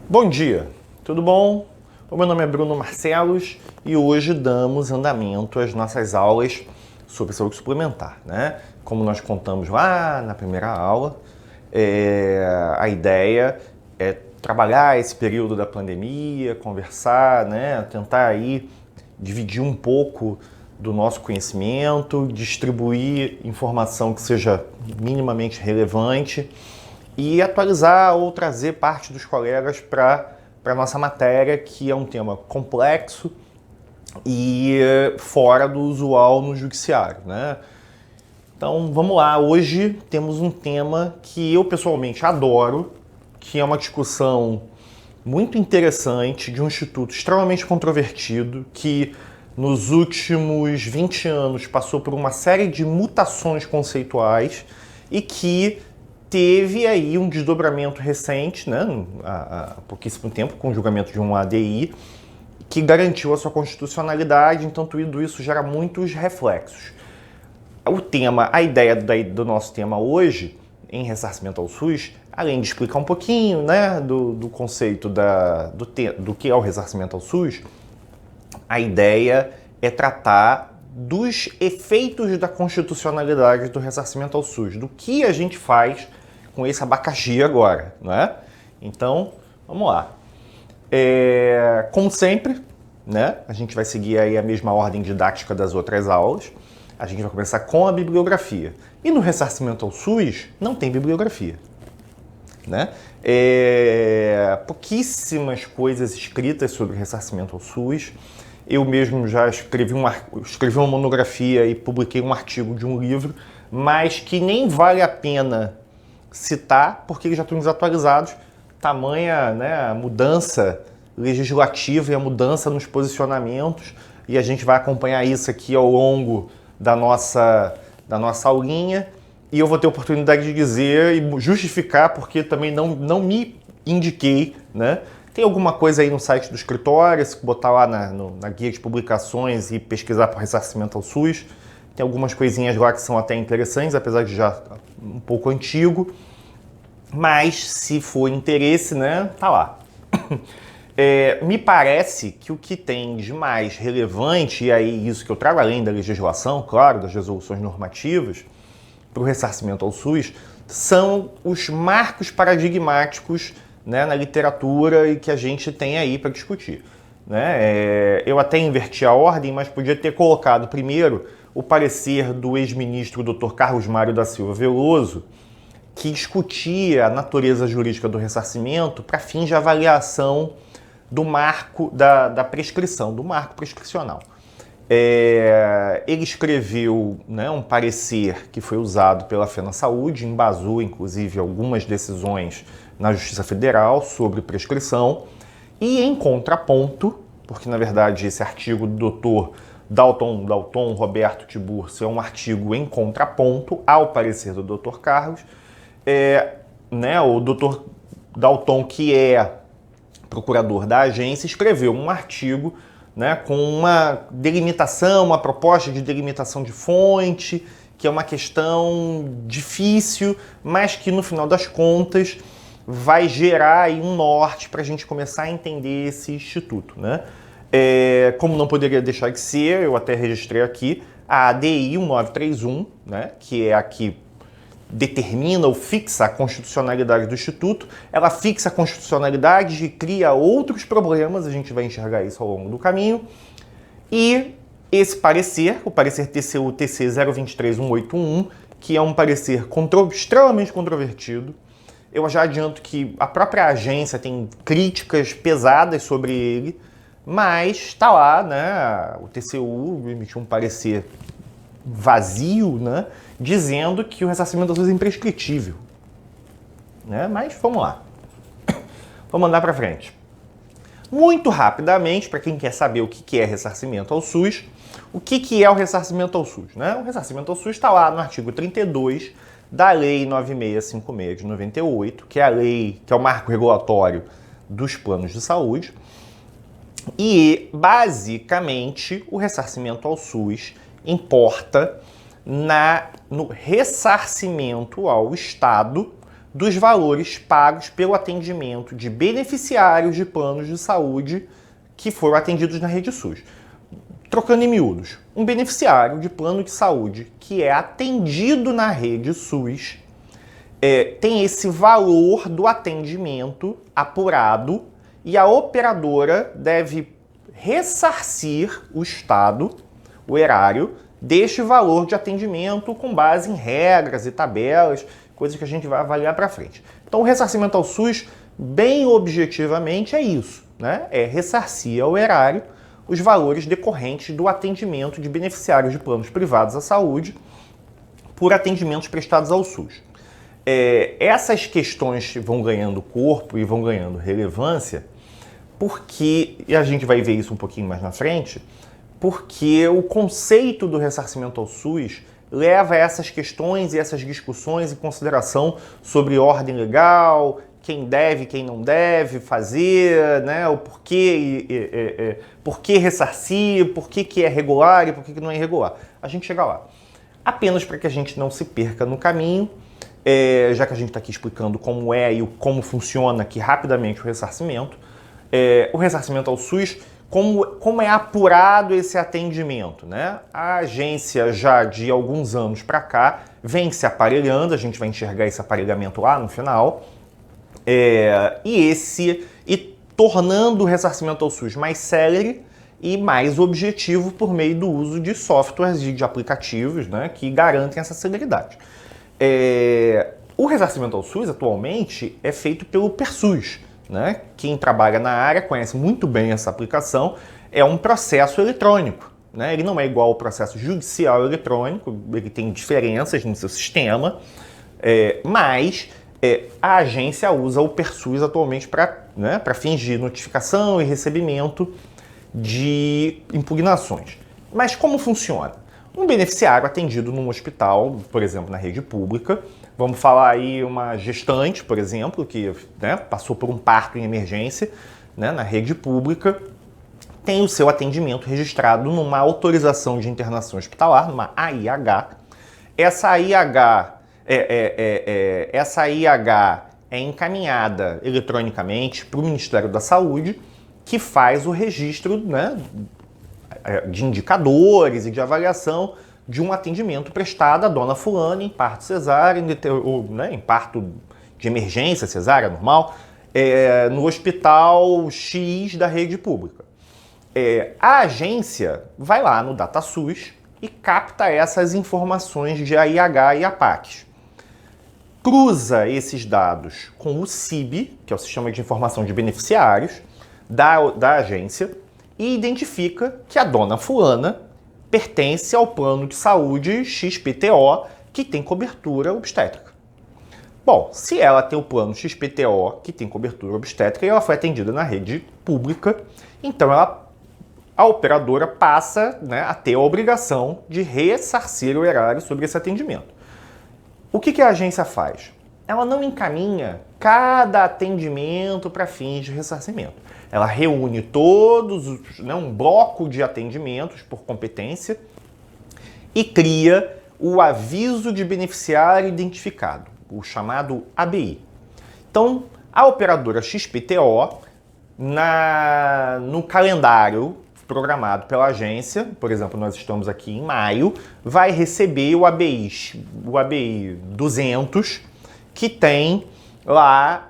Bom dia, tudo bom? O meu nome é Bruno Marcelos e hoje damos andamento às nossas aulas sobre saúde suplementar, né? Como nós contamos lá na primeira aula, a ideia é trabalhar esse período da pandemia, conversar, né? Tentar aí dividir um pouco do nosso conhecimento, distribuir informação que seja minimamente relevante e atualizar ou trazer parte dos colegas para a nossa matéria, que é um tema complexo e fora do usual no judiciário, né? Então vamos lá, hoje temos um tema que eu pessoalmente adoro, que é uma discussão muito interessante de um instituto extremamente controvertido que nos últimos 20 anos passou por uma série de mutações conceituais e que teve aí um desdobramento recente, né, há pouquíssimo tempo, com o julgamento de um ADI, que garantiu a sua constitucionalidade, então tudo isso gera muitos reflexos. O tema, a ideia do nosso tema hoje, em ressarcimento ao SUS, além de explicar um pouquinho, né, do conceito do que é o ressarcimento ao SUS, a ideia é tratar dos efeitos da constitucionalidade do ressarcimento ao SUS, do que a gente faz com esse abacaxi agora, não é? Então, vamos lá. Como sempre, né, a gente vai seguir aí a mesma ordem didática das outras aulas. A gente vai começar com a bibliografia. E no ressarcimento ao SUS, não tem bibliografia, né? Pouquíssimas coisas escritas sobre ressarcimento ao SUS. Eu mesmo já escrevi uma monografia e publiquei um artigo de um livro, mas que nem vale a pena citar, porque eles já estão desatualizados, tamanha, né, a mudança legislativa e a mudança nos posicionamentos, e a gente vai acompanhar isso aqui ao longo da nossa aulinha, e eu vou ter a oportunidade de dizer e justificar, porque também não me indiquei, né? Tem alguma coisa aí no site do escritório, se botar lá na guia de publicações e pesquisar por ressarcimento ao SUS, tem algumas coisinhas lá que são até interessantes, apesar de já um pouco antigo, mas se for interesse, né, tá lá. Me parece que o que tem de mais relevante, e aí isso que eu trago além da legislação, claro, das resoluções normativas, para o ressarcimento ao SUS, são os marcos paradigmáticos, né, na literatura e que a gente tem aí para discutir, né? Eu até inverti a ordem, mas podia ter colocado primeiro o parecer do ex-ministro Dr. Carlos Mário da Silva Veloso, que discutia a natureza jurídica do ressarcimento para fins de avaliação do marco da prescrição, do marco prescricional. Ele escreveu, né, um parecer que foi usado pela FenaSaúde, embasou inclusive algumas decisões na Justiça Federal sobre prescrição, e em contraponto, porque na verdade esse artigo do Dr. Dalton Roberto Tiburcio é um artigo em contraponto ao parecer do Dr. Carlos, né, o Dr. Dalton, que é procurador da agência, escreveu um artigo, né, com uma delimitação, uma proposta de delimitação de fonte, que é uma questão difícil, mas que no final das contas vai gerar aí um norte para a gente começar a entender esse instituto, né? Como não poderia deixar de ser, eu até registrei aqui a ADI 1931, né, que é a que determina ou fixa a constitucionalidade do Instituto. Ela fixa a constitucionalidade e cria outros problemas, a gente vai enxergar isso ao longo do caminho. E esse parecer, o parecer TCU TC 023181, que é um parecer extremamente controvertido. Eu já adianto que a própria agência tem críticas pesadas sobre ele, mas está lá, né? O TCU emitiu um parecer vazio, né, dizendo que o ressarcimento ao SUS é imprescritível, né? Mas vamos lá, vamos andar para frente. Muito rapidamente, para quem quer saber o que é ressarcimento ao SUS, o que é o ressarcimento ao SUS, né? O ressarcimento ao SUS está lá no artigo 32 da Lei 9656 de 98, que é a lei, que é o marco regulatório dos planos de saúde. E, basicamente, o ressarcimento ao SUS importa no ressarcimento ao Estado dos valores pagos pelo atendimento de beneficiários de planos de saúde que foram atendidos na rede SUS. Trocando em miúdos, um beneficiário de plano de saúde que é atendido na rede SUS tem esse valor do atendimento apurado e a operadora deve ressarcir o Estado, o erário, deste valor de atendimento com base em regras e tabelas, coisas que a gente vai avaliar para frente. Então, o ressarcimento ao SUS, bem objetivamente, é isso, né? É ressarcir ao erário os valores decorrentes do atendimento de beneficiários de planos privados à saúde por atendimentos prestados ao SUS. Essas questões vão ganhando corpo e vão ganhando relevância porque, e a gente vai ver isso um pouquinho mais na frente, porque o conceito do ressarcimento ao SUS leva a essas questões e essas discussões em consideração sobre ordem legal, quem deve, quem não deve fazer, né? O porquê, por que ressarcir, por que é regular e por que não é irregular. A gente chega lá. Apenas para que a gente não se perca no caminho, já que a gente está aqui explicando como é e como funciona aqui rapidamente o ressarcimento ao SUS, como é apurado esse atendimento, né? A agência já de alguns anos para cá vem se aparelhando, a gente vai enxergar esse aparelhamento lá no final, e tornando o ressarcimento ao SUS mais célere e mais objetivo por meio do uso de softwares e de aplicativos, né, que garantem essa celeridade. O ressarcimento ao SUS atualmente é feito pelo PERSUS, né? Quem trabalha na área conhece muito bem essa aplicação. É um processo eletrônico, né? Ele não é igual ao processo judicial eletrônico, ele tem diferenças no seu sistema, mas a agência usa o PERSUS atualmente para fins de notificação e recebimento de impugnações. Mas como funciona? Um beneficiário atendido num hospital, por exemplo, na rede pública, vamos falar aí uma gestante, por exemplo, que passou por um parto em emergência, né, na rede pública, tem o seu atendimento registrado numa autorização de internação hospitalar, numa AIH. Essa AIH é encaminhada eletronicamente para o Ministério da Saúde, que faz o registro, né, de indicadores e de avaliação de um atendimento prestado à dona fulana em parto cesárea, em parto de emergência cesárea normal, no hospital X da rede pública. A agência vai lá no DataSUS e capta essas informações de AIH e APACs. Cruza esses dados com o SIB, que é o Sistema de Informação de Beneficiários, da agência, e identifica que a dona fulana pertence ao plano de saúde XPTO que tem cobertura obstétrica. Bom, se ela tem o plano XPTO que tem cobertura obstétrica e ela foi atendida na rede pública, então a operadora passa, né, a ter a obrigação de ressarcir o erário sobre esse atendimento. O que a agência faz? Ela não encaminha cada atendimento para fins de ressarcimento. Ela reúne todos, um bloco de atendimentos por competência e cria o aviso de beneficiário identificado, o chamado ABI. Então, a operadora XPTO, no calendário programado pela agência, por exemplo, nós estamos aqui em maio, vai receber o ABI 200, que tem lá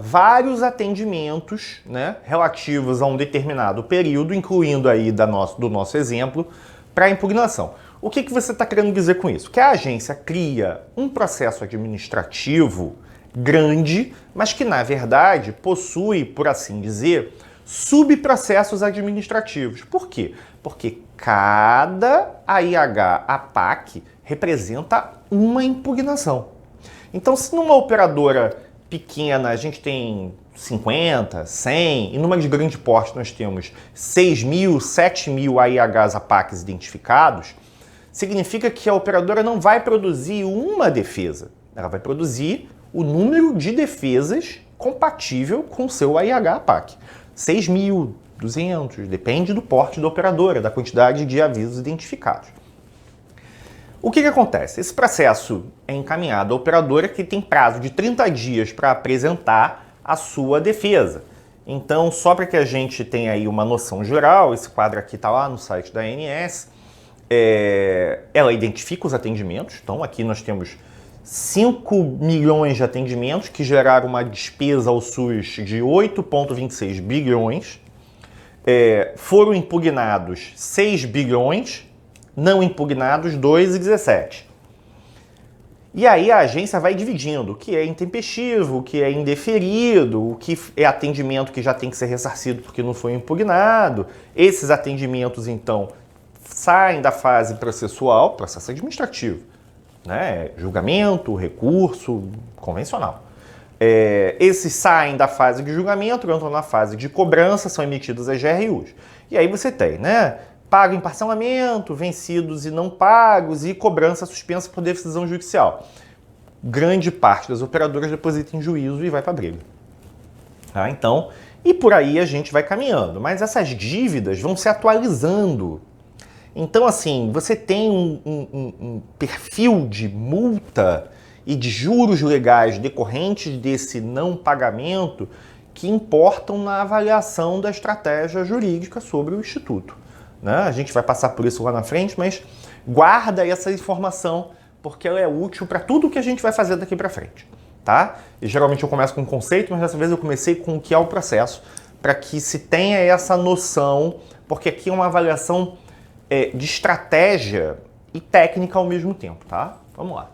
vários atendimentos, né, relativos a um determinado período, incluindo aí do nosso exemplo, para impugnação. O que você está querendo dizer com isso? Que a agência cria um processo administrativo grande, mas que, na verdade, possui, por assim dizer, subprocessos administrativos. Por quê? Porque cada AIH-APAC representa uma impugnação. Então, se numa operadora pequena a gente tem 50, 100, e numa de grande porte nós temos 6.000, 7.000 AIHs, APACs identificados, significa que a operadora não vai produzir uma defesa, ela vai produzir o número de defesas compatível com o seu AIH, APAC. 6.000, 200, depende do porte da operadora, da quantidade de avisos identificados. O que acontece? Esse processo é encaminhado à operadora, que tem prazo de 30 dias para apresentar a sua defesa. Então, só para que a gente tenha aí uma noção geral, esse quadro aqui está lá no site da ANS, ela identifica os atendimentos. Então, aqui nós temos 5 milhões de atendimentos que geraram uma despesa ao SUS de 8,26 bilhões. Foram impugnados 6 bilhões, não impugnados 2,17. E aí a agência vai dividindo o que é intempestivo, o que é indeferido, o que é atendimento que já tem que ser ressarcido porque não foi impugnado. Esses atendimentos, então, saem da fase processual, processo administrativo, né? Julgamento, recurso, convencional. Esses saem da fase de julgamento, entram na fase de cobrança, são emitidas as GRUs. E aí você tem, né? Pago em parcelamento, vencidos e não pagos e cobrança suspensa por decisão judicial. Grande parte das operadoras deposita em juízo e vai para a briga. Tá? Então, e por aí a gente vai caminhando. Mas essas dívidas vão se atualizando. Então, assim, você tem um perfil de multa e de juros legais decorrentes desse não pagamento que importam na avaliação da estratégia jurídica sobre o Instituto. Né? A gente vai passar por isso lá na frente, mas guarda essa informação porque ela é útil para tudo que a gente vai fazer daqui para frente, tá? E geralmente eu começo com um conceito, mas dessa vez eu comecei com o que é o processo, para que se tenha essa noção, porque aqui é uma avaliação de estratégia e técnica ao mesmo tempo, tá? Vamos lá.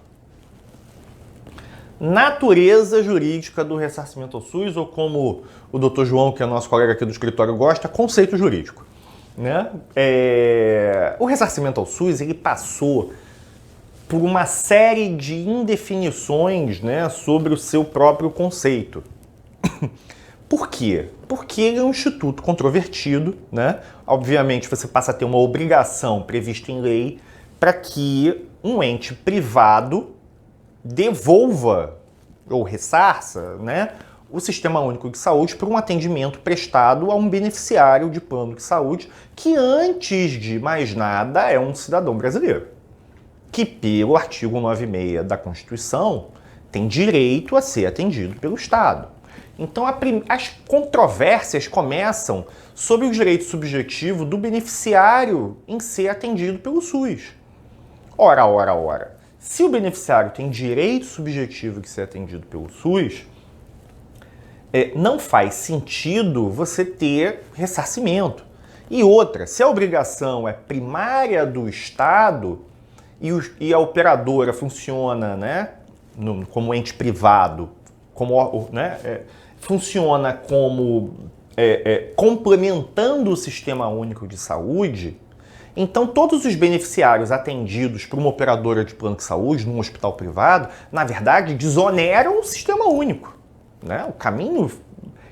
Natureza jurídica do ressarcimento ao SUS, ou como o Dr. João, que é nosso colega aqui do escritório, gosta, conceito jurídico. Né? O ressarcimento ao SUS ele passou por uma série de indefinições, né, sobre o seu próprio conceito. Por quê? Porque ele é um instituto controvertido, né? Obviamente você passa a ter uma obrigação prevista em lei para que um ente privado devolva ou ressarça, né, o Sistema Único de Saúde por um atendimento prestado a um beneficiário de plano de saúde que, antes de mais nada, é um cidadão brasileiro, que, pelo artigo 96 da Constituição, tem direito a ser atendido pelo Estado. Então, as controvérsias começam sobre o direito subjetivo do beneficiário em ser atendido pelo SUS. Ora. Se o beneficiário tem direito subjetivo de ser atendido pelo SUS, não faz sentido você ter ressarcimento. E outra, se a obrigação é primária do Estado e a operadora funciona, né, como ente privado, funciona como complementando o Sistema Único de Saúde, então todos os beneficiários atendidos por uma operadora de plano de saúde num hospital privado, na verdade, desoneram o Sistema Único. Né? O caminho,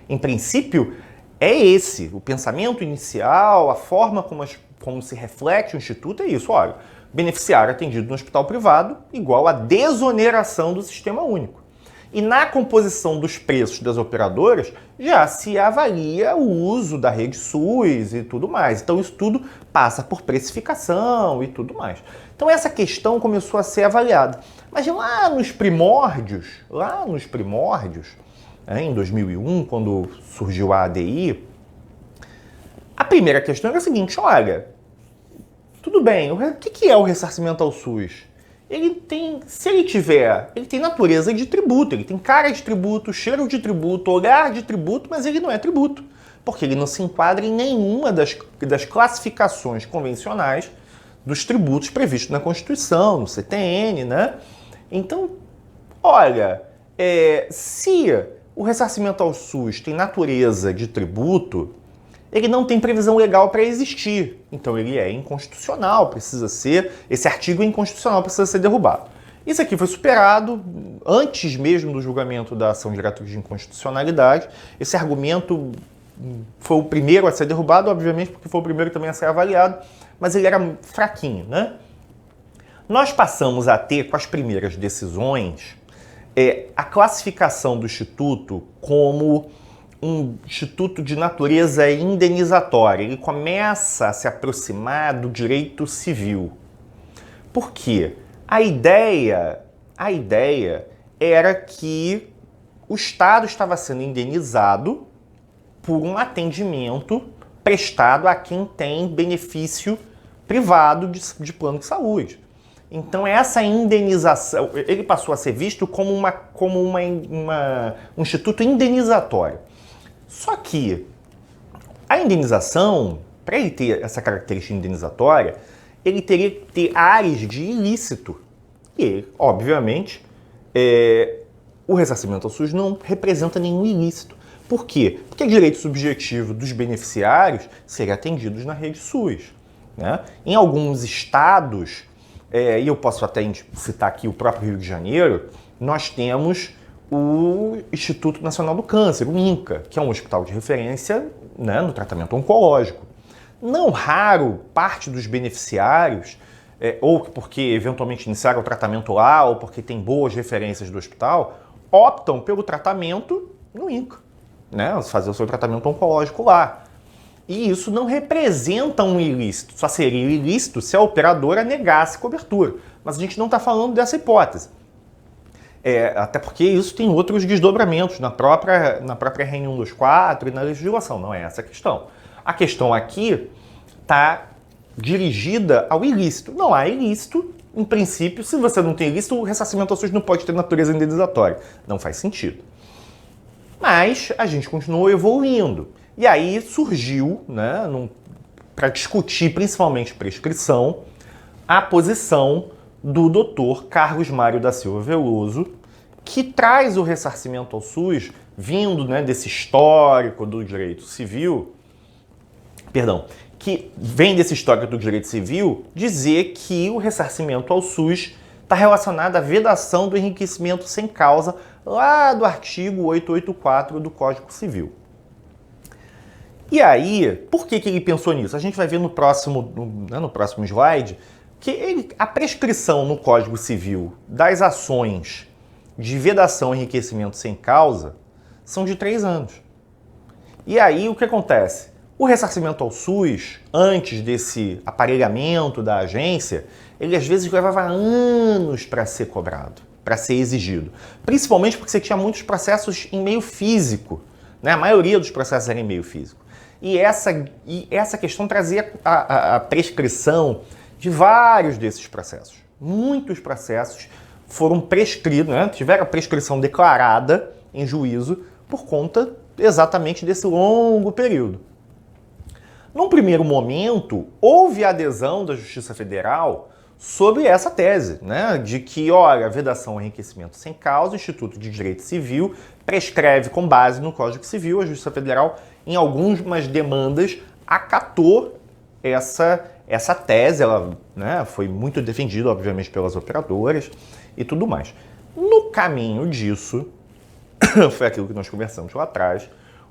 em princípio, é esse. O pensamento inicial, a forma como se reflete o Instituto é isso. Olha, beneficiário atendido no hospital privado igual a desoneração do Sistema Único. E na composição dos preços das operadoras já se avalia o uso da rede SUS e tudo mais. Então isso tudo passa por precificação e tudo mais. Então essa questão começou a ser avaliada. Mas lá nos primórdios, em 2001, quando surgiu a ADI, a primeira questão era a seguinte: olha, tudo bem, o que é o ressarcimento ao SUS? Ele tem natureza de tributo, ele tem cara de tributo, cheiro de tributo, olhar de tributo, mas ele não é tributo, porque ele não se enquadra em nenhuma das classificações convencionais dos tributos previstos na Constituição, no CTN, né? Então, olha, se o ressarcimento ao SUS tem natureza de tributo, ele não tem previsão legal para existir. Então ele é inconstitucional, esse artigo é inconstitucional, precisa ser derrubado. Isso aqui foi superado antes mesmo do julgamento da ação direta de inconstitucionalidade. Esse argumento foi o primeiro a ser derrubado, obviamente, porque foi o primeiro também a ser avaliado, mas ele era fraquinho, né? Nós passamos a ter, com as primeiras decisões, a classificação do Instituto como um instituto de natureza indenizatória. Ele começa a se aproximar do direito civil. Por quê? A ideia era que o Estado estava sendo indenizado por um atendimento prestado a quem tem benefício privado de plano de saúde. Então essa indenização, ele passou a ser visto como um instituto indenizatório. Só que a indenização, para ele ter essa característica indenizatória, ele teria que ter áreas de ilícito. E, obviamente, o ressarcimento ao SUS não representa nenhum ilícito. Por quê? Porque é direito subjetivo dos beneficiários serem atendidos na rede SUS. Né? Em alguns estados, e eu posso até citar aqui o próprio Rio de Janeiro, nós temos o Instituto Nacional do Câncer, o INCA, que é um hospital de referência, né, no tratamento oncológico. Não raro, parte dos beneficiários, ou porque eventualmente iniciaram o tratamento lá, ou porque tem boas referências do hospital, optam pelo tratamento no INCA, né, fazer o seu tratamento oncológico lá. E isso não representa um ilícito, só seria ilícito se a operadora negasse cobertura. Mas a gente não está falando dessa hipótese. Até porque isso tem outros desdobramentos na própria RN 124 e na legislação, não é essa a questão. A questão aqui está dirigida ao ilícito. Não há ilícito, em princípio, se você não tem ilícito, o ressarcimento ao SUS não pode ter natureza indenizatória. Não faz sentido. Mas a gente continuou evoluindo. E aí surgiu, né, para discutir principalmente prescrição, a posição do Dr. Carlos Mário da Silva Veloso, que traz o ressarcimento ao SUS, vindo, né, desse histórico do direito civil, que vem desse histórico do direito civil, dizer que o ressarcimento ao SUS está relacionado à vedação do enriquecimento sem causa, lá do artigo 884 do Código Civil. E aí, por que ele pensou nisso? A gente vai ver no próximo slide que a prescrição no Código Civil das ações de vedação e enriquecimento sem causa são de 3 anos. E aí, o que acontece? O ressarcimento ao SUS, antes desse aparelhamento da agência, ele às vezes levava anos para ser cobrado, para ser exigido. Principalmente porque você tinha muitos processos em meio físico, né? A maioria dos processos era em meio físico. E essa questão trazia a prescrição de vários desses processos. Muitos processos foram prescritos, né? Tiveram a prescrição declarada em juízo por conta exatamente desse longo período. Num primeiro momento, houve adesão da Justiça Federal sobre essa tese, né, de que, olha, a vedação e enriquecimento sem causa, o Instituto de Direito Civil prescreve com base no Código Civil. A Justiça Federal, em algumas demandas, acatou essa tese. Ela, né, foi muito defendida, obviamente, pelas operadoras e tudo mais. No caminho disso, foi aquilo que nós conversamos lá atrás,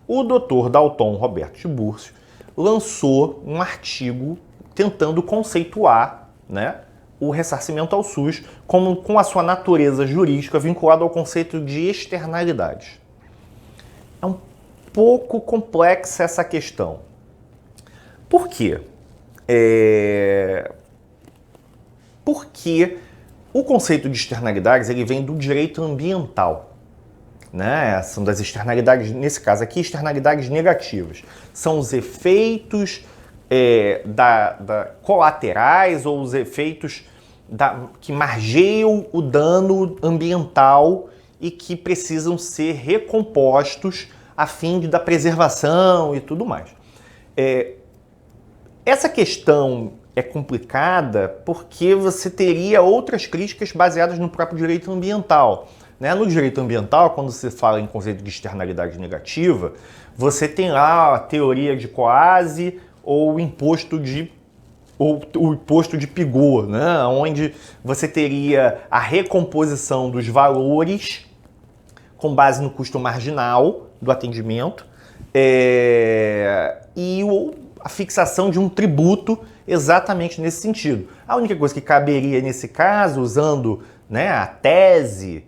o doutor Dalton Roberto Tiburcio lançou um artigo tentando conceituar, né, o ressarcimento ao SUS com a sua natureza jurídica vinculada ao conceito de externalidades. É um pouco complexa essa questão. Por quê? Porque o conceito de externalidades ele vem do direito ambiental. Né? São das externalidades, nesse caso aqui, externalidades negativas. São os efeitos colaterais ou os efeitos que margeiam o dano ambiental e que precisam ser recompostos a fim da preservação e tudo mais. Essa questão é complicada porque você teria outras críticas baseadas no próprio direito ambiental. No direito ambiental, quando se fala em conceito de externalidade negativa, você tem lá a teoria de Coase ou o imposto de Pigot, né? Onde você teria a recomposição dos valores com base no custo marginal do atendimento e a fixação de um tributo exatamente nesse sentido. A única coisa que caberia nesse caso, usando, né, a tese,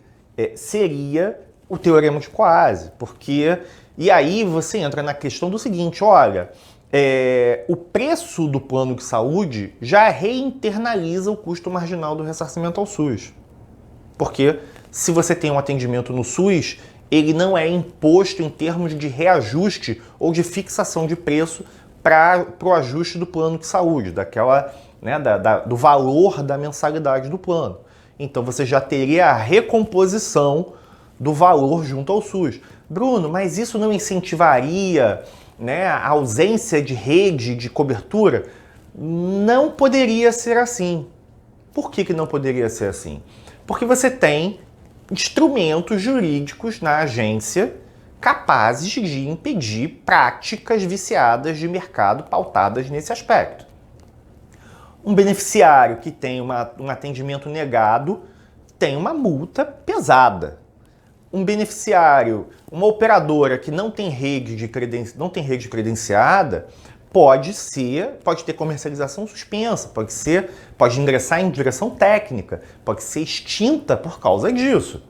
seria o teorema de Coase, porque... E aí você entra na questão do seguinte, olha, o preço do plano de saúde já reinternaliza o custo marginal do ressarcimento ao SUS. Porque se você tem um atendimento no SUS, ele não é imposto em termos de reajuste ou de fixação de preço para o ajuste do plano de saúde, do valor da mensalidade do plano. Então você já teria a recomposição do valor junto ao SUS. Bruno, mas isso não incentivaria, a ausência de rede de cobertura? Não poderia ser assim. Por que não poderia ser assim? Porque você tem instrumentos jurídicos na agência capazes de impedir práticas viciadas de mercado pautadas nesse aspecto. Um beneficiário que tem um atendimento negado tem uma multa pesada. Um beneficiário, uma operadora que não tem rede credenciada, pode ter comercialização suspensa, pode ingressar em direção técnica, pode ser extinta por causa disso.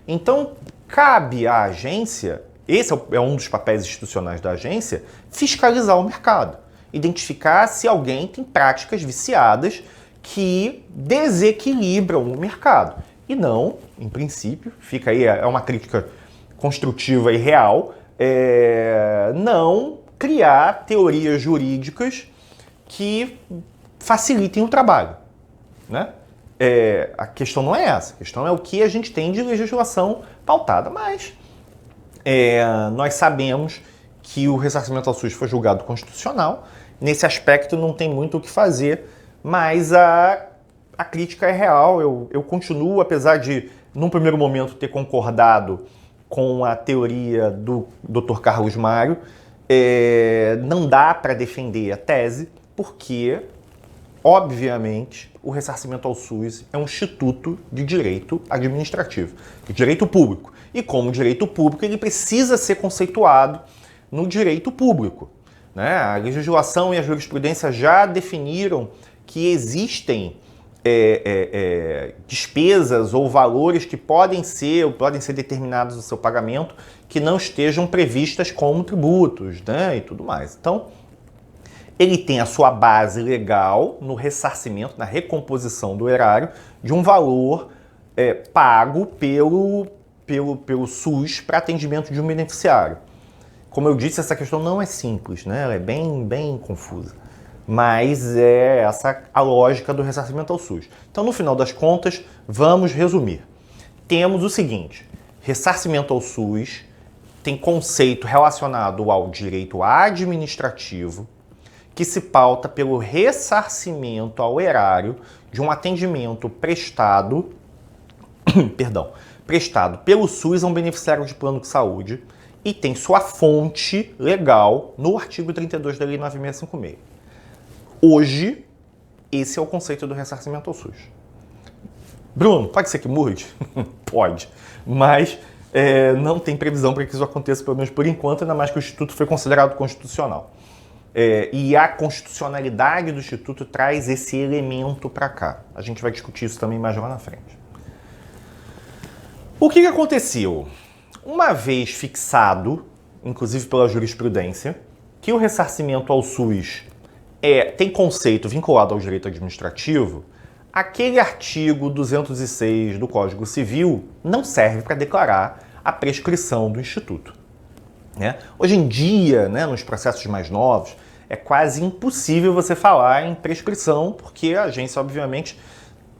Então, cabe à agência, esse é um dos papéis institucionais da agência, fiscalizar o mercado, identificar se alguém tem práticas viciadas que desequilibram o mercado. E não, em princípio, fica aí, é uma crítica construtiva e real, não criar teorias jurídicas que facilitem o trabalho, né? A questão não é essa, a questão é o que a gente tem de legislação pautada, mas nós sabemos que o ressarcimento ao SUS foi julgado constitucional, nesse aspecto não tem muito o que fazer, mas a crítica é real, eu continuo, apesar de, num primeiro momento, ter concordado com a teoria do Dr. Carlos Mário, não dá para defender a tese, porque, obviamente, o ressarcimento ao SUS é um instituto de direito administrativo, de direito público. E como direito público, ele precisa ser conceituado no direito público, né? A legislação e a jurisprudência já definiram que existem despesas ou valores que podem ser determinados no seu pagamento que não estejam previstas como tributos, né, e tudo mais. Então, ele tem a sua base legal no ressarcimento, na recomposição do erário de um valor pago pelo SUS para atendimento de um beneficiário. Como eu disse, essa questão não é simples, né? Ela é bem confusa. Mas é essa a lógica do ressarcimento ao SUS. Então, no final das contas, vamos resumir. Temos o seguinte: ressarcimento ao SUS tem conceito relacionado ao direito administrativo, que se pauta pelo ressarcimento ao erário de um atendimento prestado pelo SUS a um beneficiário de plano de saúde e tem sua fonte legal no artigo 32 da Lei 9656. Hoje, esse é o conceito do ressarcimento ao SUS. Bruno, pode ser que mude? Pode, mas não tem previsão para que isso aconteça, pelo menos por enquanto, ainda mais que o Instituto foi considerado constitucional. E a constitucionalidade do Instituto traz esse elemento para cá. A gente vai discutir isso também mais lá na frente. O que aconteceu? Uma vez fixado, inclusive pela jurisprudência, que o ressarcimento ao SUS tem conceito vinculado ao direito administrativo, aquele artigo 206 do Código Civil não serve para declarar a prescrição do Instituto, né? Hoje em dia, né, nos processos mais novos, é quase impossível você falar em prescrição, porque a agência, obviamente,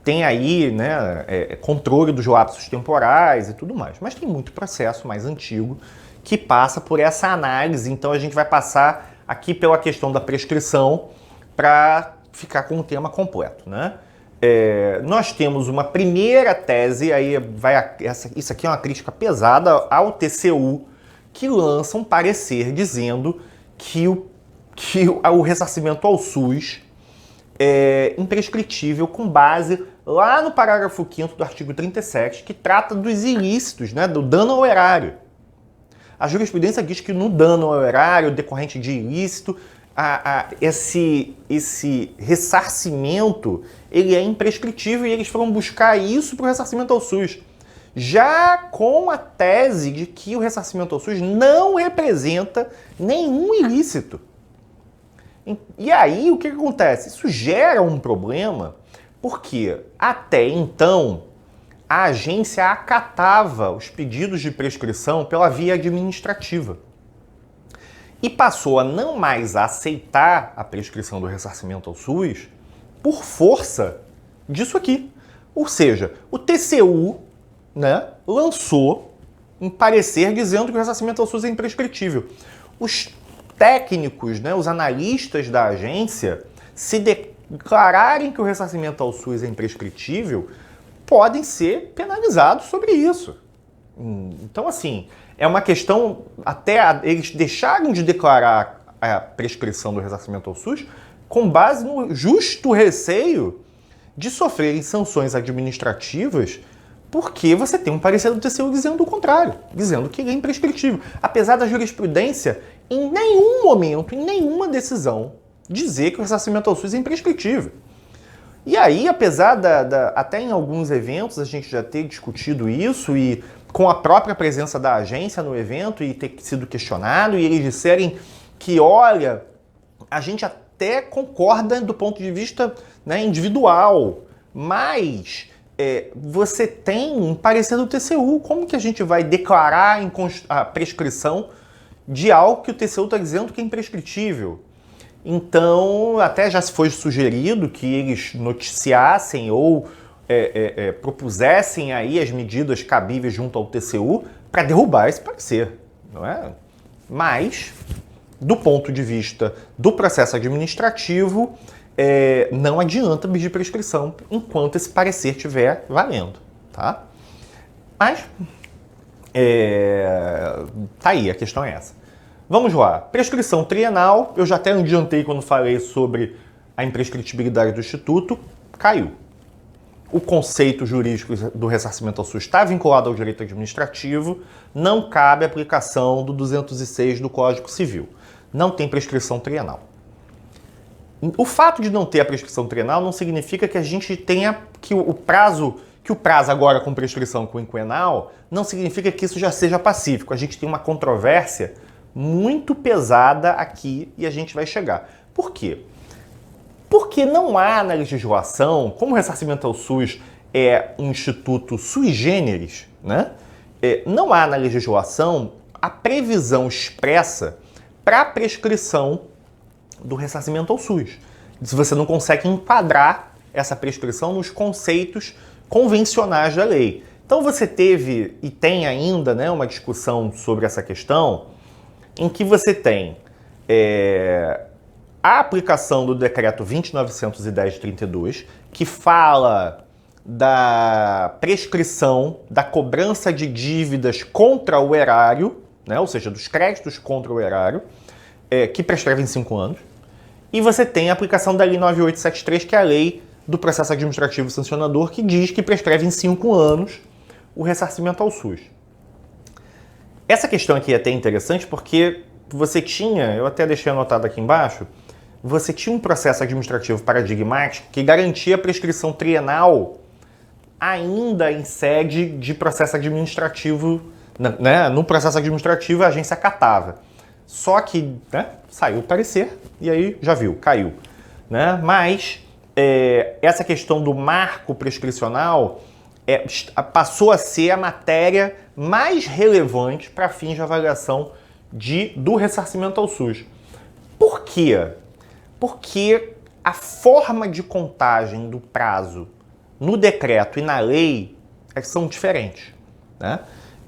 tem aí, né, controle dos lapsos temporais e tudo mais. Mas tem muito processo mais antigo que passa por essa análise, então a gente vai passar aqui pela questão da prescrição para ficar com o tema completo, né? Nós temos uma primeira tese, isso aqui é uma crítica pesada ao TCU, que lança um parecer dizendo que o ressarcimento ao SUS é imprescritível com base lá no parágrafo 5º do artigo 37, que trata dos ilícitos, né, do dano ao erário. A jurisprudência diz que no dano ao erário decorrente de ilícito, esse ressarcimento ele é imprescritível e eles foram buscar isso para o ressarcimento ao SUS. Já com a tese de que o ressarcimento ao SUS não representa nenhum ilícito. E aí, o que acontece? Isso gera um problema, porque até então a agência acatava os pedidos de prescrição pela via administrativa e passou a não mais aceitar a prescrição do ressarcimento ao SUS por força disso aqui. Ou seja, o TCU, né, lançou um parecer dizendo que o ressarcimento ao SUS é imprescritível. Os técnicos, né, os analistas da agência, se declararem que o ressarcimento ao SUS é imprescritível, podem ser penalizados sobre isso. Então, assim, é uma questão, até eles deixaram de declarar a prescrição do ressarcimento ao SUS com base no justo receio de sofrerem sanções administrativas porque você tem um parecer do TCU dizendo o contrário, dizendo que ele é imprescritível. Apesar da jurisprudência, em nenhum momento, em nenhuma decisão, dizer que o ressarcimento ao SUS é imprescritível. E aí, apesar até em alguns eventos a gente já ter discutido isso e com a própria presença da agência no evento e ter sido questionado e eles disserem que, olha, a gente até concorda do ponto de vista, né, individual, mas você tem um parecer do TCU. Como que a gente vai declarar a prescrição de algo que o TCU está dizendo que é imprescritível? Então, até já se foi sugerido que eles noticiassem ou propusessem aí as medidas cabíveis junto ao TCU para derrubar esse parecer, não é? Mas, do ponto de vista do processo administrativo, não adianta pedir prescrição enquanto esse parecer estiver valendo, tá? Mas, tá aí, a questão é essa. Vamos lá. Prescrição trienal, eu já até adiantei quando falei sobre a imprescritibilidade do Instituto, caiu. O conceito jurídico do ressarcimento ao SUS está vinculado ao direito administrativo, não cabe aplicação do 206 do Código Civil. Não tem prescrição trienal. O fato de não ter a prescrição trienal não significa que a gente tenha que o prazo agora com prescrição quinquenal não significa que isso já seja pacífico. A gente tem uma controvérsia muito pesada aqui e a gente vai chegar. Por quê? Porque não há na legislação, como o ressarcimento ao SUS é um instituto sui generis, né? Não há na legislação a previsão expressa para a prescrição do ressarcimento ao SUS. Se você não consegue enquadrar essa prescrição nos conceitos convencionais da lei. Então você teve e tem ainda, né, uma discussão sobre essa questão em que você tem a aplicação do decreto 20.910/32, que fala da prescrição da cobrança de dívidas contra o erário, né, ou seja, dos créditos contra o erário, que prescreve em 5 anos. E você tem a aplicação da Lei 9873, que é a lei do processo administrativo sancionador, que diz que prescreve em 5 anos o ressarcimento ao SUS. Essa questão aqui é até interessante porque você tinha, eu até deixei anotado aqui embaixo, você tinha um processo administrativo paradigmático que garantia a prescrição trienal ainda em sede de processo administrativo, né? No processo administrativo a agência acatava. Só que, né, saiu o parecer e aí já viu, caiu, né? Mas essa questão do marco prescricional passou a ser a matéria mais relevante para fins de avaliação do ressarcimento ao SUS. Por quê? Porque a forma de contagem do prazo no decreto e na lei são diferentes, né?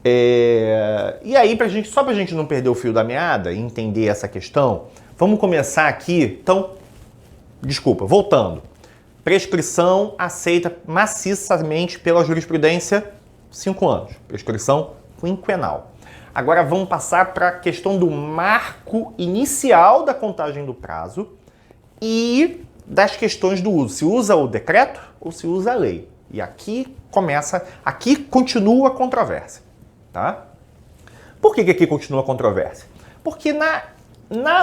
E aí, só para a gente não perder o fio da meada e entender essa questão, vamos começar aqui. Então, voltando. Prescrição aceita maciçamente pela jurisprudência 5 anos. Prescrição quinquenal. Agora vamos passar para a questão do marco inicial da contagem do prazo e das questões do uso. Se usa o decreto ou se usa a lei. E aqui continua a controvérsia. Tá? Por que aqui continua a controvérsia? Porque na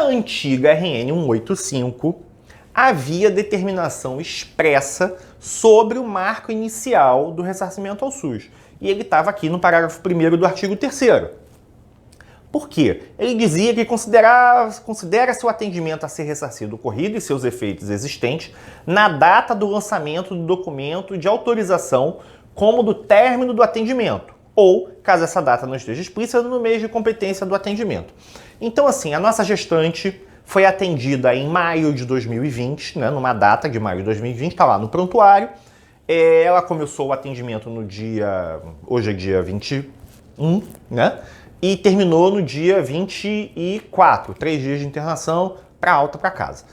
antiga RN 185 havia determinação expressa sobre o marco inicial do ressarcimento ao SUS. E ele estava aqui no parágrafo 1º do artigo 3º. Por quê? Ele dizia que considera-se o atendimento a ser ressarcido ocorrido e seus efeitos existentes na data do lançamento do documento de autorização como do término do atendimento, ou, caso essa data não esteja explícita, no mês de competência do atendimento. Então, assim, a nossa gestante foi atendida em maio de 2020, né, numa data de maio de 2020, está lá no prontuário. Ela começou o atendimento no dia, hoje é dia 21, né? E terminou no dia 24, 3 dias de internação para alta para casa.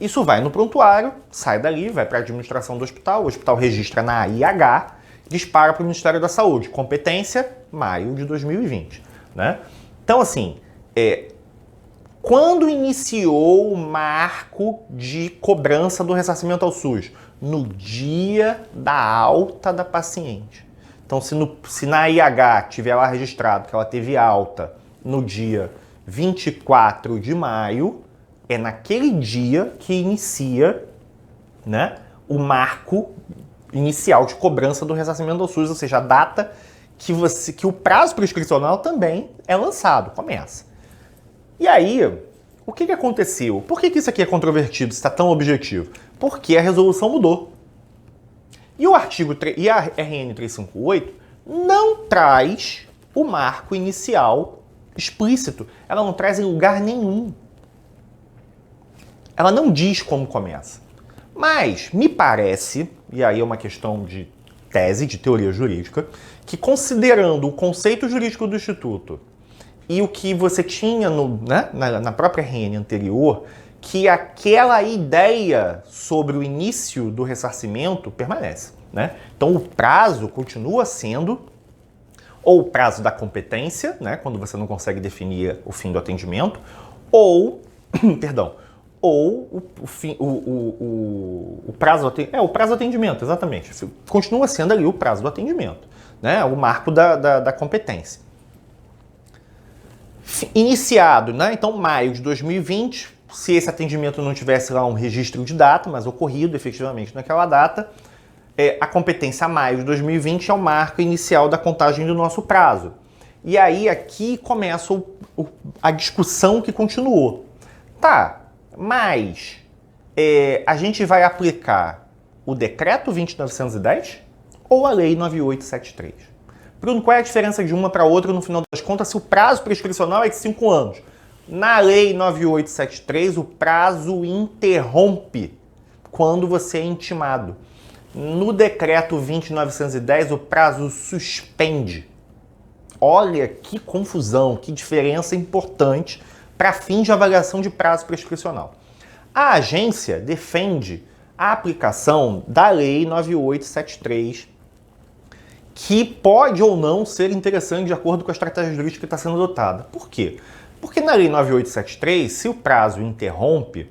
Isso vai no prontuário, sai dali, vai para a administração do hospital, o hospital registra na IH, dispara para o Ministério da Saúde, competência, maio de 2020, né? Então, assim, quando iniciou o marco de cobrança do ressarcimento ao SUS? No dia da alta da paciente. Então, se na IH tiver lá registrado que ela teve alta no dia 24 de maio, é naquele dia que inicia, né, o marco inicial de cobrança do ressarcimento ao SUS, ou seja, a data que o prazo prescricional também é lançado, começa. E aí, o que aconteceu? Por que isso aqui é controvertido, se está tão objetivo? Porque a resolução mudou. E a RN 358 não traz o marco inicial explícito. Ela não traz em lugar nenhum. Ela não diz como começa. Mas me parece, e aí é uma questão de tese, de teoria jurídica, que considerando o conceito jurídico do Instituto e o que você tinha na própria RN anterior, que aquela ideia sobre o início do ressarcimento permanece, né? Então o prazo continua sendo ou o prazo da competência, né, quando você não consegue definir o fim do atendimento, ou, perdão, ou o prazo do atendimento, exatamente. Continua sendo ali o prazo do atendimento, né, o marco da competência. Iniciado, né, então maio de 2020, se esse atendimento não tivesse lá um registro de data, mas ocorrido efetivamente naquela data, a competência a maio de 2020 é o marco inicial da contagem do nosso prazo. E aí aqui começa a discussão que continuou. Tá, mas a gente vai aplicar o decreto 20.910 ou a lei 9873? Bruno, qual é a diferença de uma para outra no final das contas se o prazo prescricional é de 5 anos? Na lei 9873, o prazo interrompe quando você é intimado. No decreto 20.910, o prazo suspende. Olha que confusão, que diferença importante para fins de avaliação de prazo prescricional. A agência defende a aplicação da lei 9873, que pode ou não ser interessante de acordo com a estratégia jurídica que está sendo adotada. Por quê? Porque na lei 9873, se o prazo interrompe,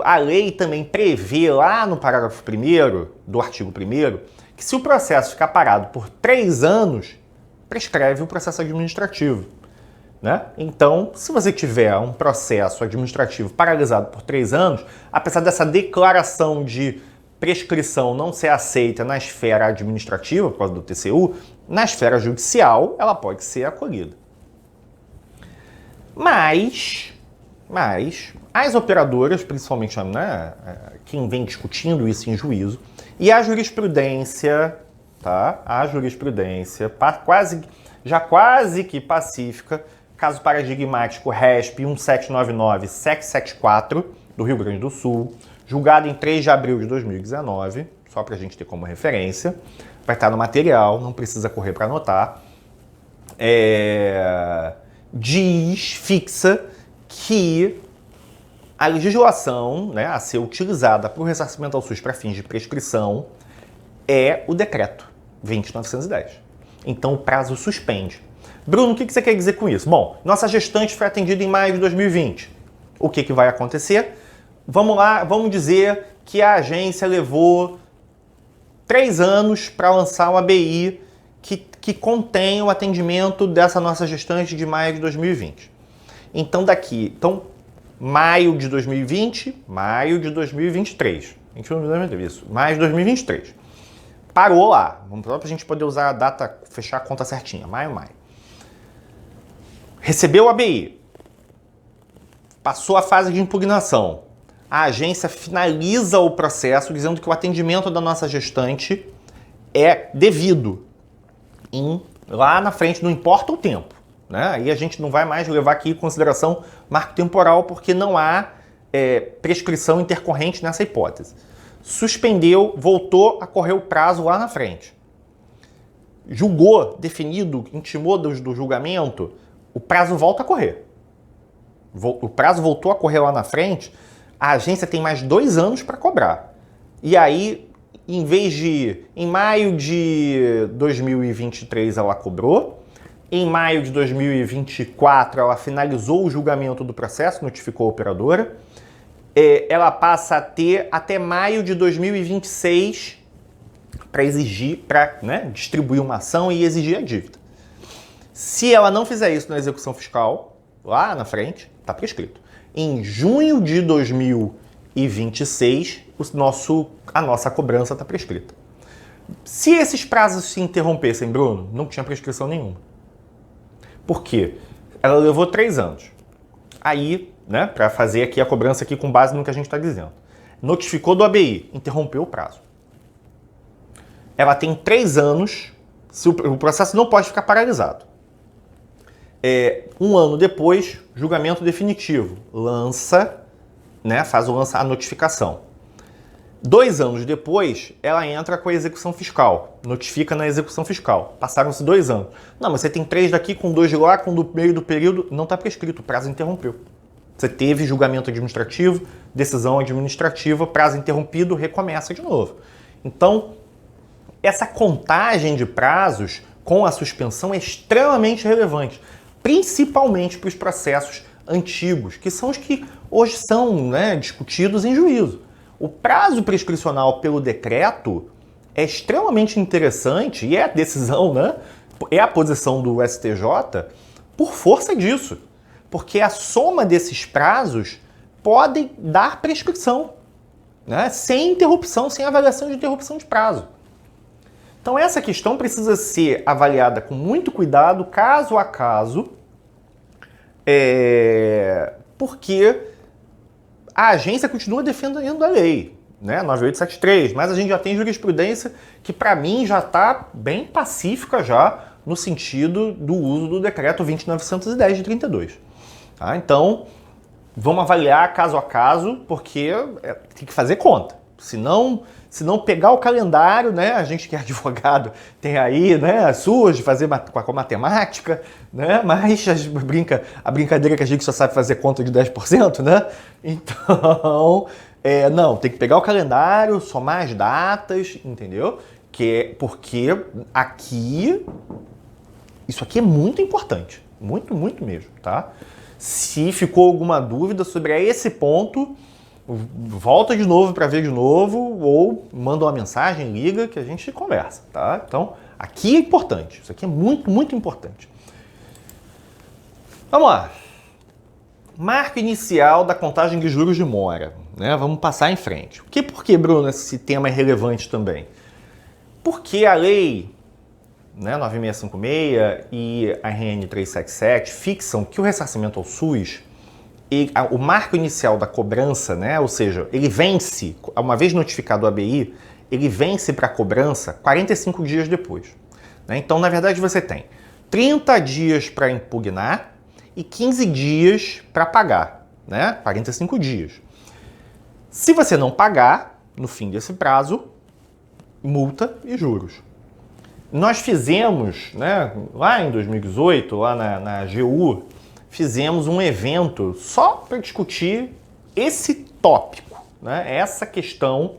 a lei também prevê lá no parágrafo 1º do artigo 1º que se o processo ficar parado por 3 anos, prescreve o processo administrativo, né? Então, se você tiver um processo administrativo paralisado por 3 anos, apesar dessa declaração de prescrição não ser aceita na esfera administrativa, por causa do TCU, na esfera judicial, ela pode ser acolhida. Mas as operadoras, principalmente, né, quem vem discutindo isso em juízo, e a jurisprudência, tá? A jurisprudência quase que pacífica, caso paradigmático RESP 1799-774 do Rio Grande do Sul, julgado em 3 de abril de 2019, só para a gente ter como referência, vai estar no material, não precisa correr para anotar, fixa que a legislação, né, a ser utilizada para o ressarcimento ao SUS para fins de prescrição é o decreto 20.910. Então o prazo suspende. Bruno, o que você quer dizer com isso? Bom, nossa gestante foi atendida em maio de 2020. O que vai acontecer? Vamos lá, vamos dizer que a agência levou 3 anos para lançar um ABI que contém o atendimento dessa nossa gestante de maio de 2020. Então maio de 2020, maio de 2023. Isso, maio de 2023. Parou lá. Vamos para a gente poder usar a data, fechar a conta certinha. Maio. Recebeu o ABI, passou a fase de impugnação, a agência finaliza o processo dizendo que o atendimento da nossa gestante é devido. Lá na frente, não importa o tempo, né? Aí a gente não vai mais levar aqui em consideração marco temporal, porque não há prescrição intercorrente nessa hipótese. Suspendeu, voltou a correr o prazo lá na frente. Julgou, definido, intimou do julgamento, o prazo volta a correr. O prazo voltou a correr lá na frente, a agência tem mais 2 anos para cobrar. E aí, em vez de... Em maio de 2023 ela cobrou, em maio de 2024 ela finalizou o julgamento do processo, notificou a operadora, ela passa a ter até maio de 2026 para exigir, para distribuir uma ação e exigir a dívida. Se ela não fizer isso na execução fiscal, lá na frente, está prescrito. Em junho de 2026, a nossa cobrança está prescrita. Se esses prazos se interrompessem, Bruno, não tinha prescrição nenhuma. Por quê? Ela levou 3 anos. Aí, para fazer aqui a cobrança aqui com base no que a gente está dizendo. Notificou do ABI, interrompeu o prazo. Ela tem 3 anos, o processo não pode ficar paralisado. 1 ano depois, julgamento definitivo, faz a notificação. 2 anos depois, ela entra com a execução fiscal, notifica na execução fiscal. Passaram-se 2 anos. Não, mas você tem 3 daqui, com 2 de lá, com do meio do período, não está prescrito, o prazo interrompeu. Você teve julgamento administrativo, decisão administrativa, prazo interrompido, recomeça de novo. Então, essa contagem de prazos com a suspensão é extremamente relevante, principalmente para os processos antigos, que são os que hoje são discutidos em juízo. O prazo prescricional pelo decreto é extremamente interessante e é a decisão, é a posição do STJ por força disso, porque a soma desses prazos pode dar prescrição, sem interrupção, sem avaliação de interrupção de prazo. Então essa questão precisa ser avaliada com muito cuidado, caso a caso, porque a agência continua defendendo a lei, 9873, mas a gente já tem jurisprudência que para mim já está bem pacífica já no sentido do uso do decreto 20.910 de 32. Tá? Então, vamos avaliar caso a caso, porque tem que fazer conta. Se não pegar o calendário, a gente que é advogado tem aí as suas de fazer com a matemática, mas a brincadeira que a gente só sabe fazer conta de 10%, Então, não, tem que pegar o calendário, somar as datas, entendeu? Porque isso aqui é muito importante, muito, muito mesmo, tá? Se ficou alguma dúvida sobre esse ponto, volta de novo para ver de novo ou manda uma mensagem, liga que a gente conversa, tá? Então, aqui é importante. Isso aqui é muito, muito importante. Vamos lá. Marco inicial da contagem de juros de mora. Vamos passar em frente. Por que, Bruno, esse tema é relevante também? Porque a lei 9656 e a RN 377 fixam que o ressarcimento ao SUS, o marco inicial da cobrança, ou seja, ele vence, uma vez notificado o ABI, ele vence para a cobrança 45 dias depois. Então, na verdade, você tem 30 dias para impugnar e 15 dias para pagar, 45 dias. Se você não pagar, no fim desse prazo, multa e juros. Nós fizemos, lá em 2018, lá na AGU, fizemos um evento só para discutir esse tópico, essa questão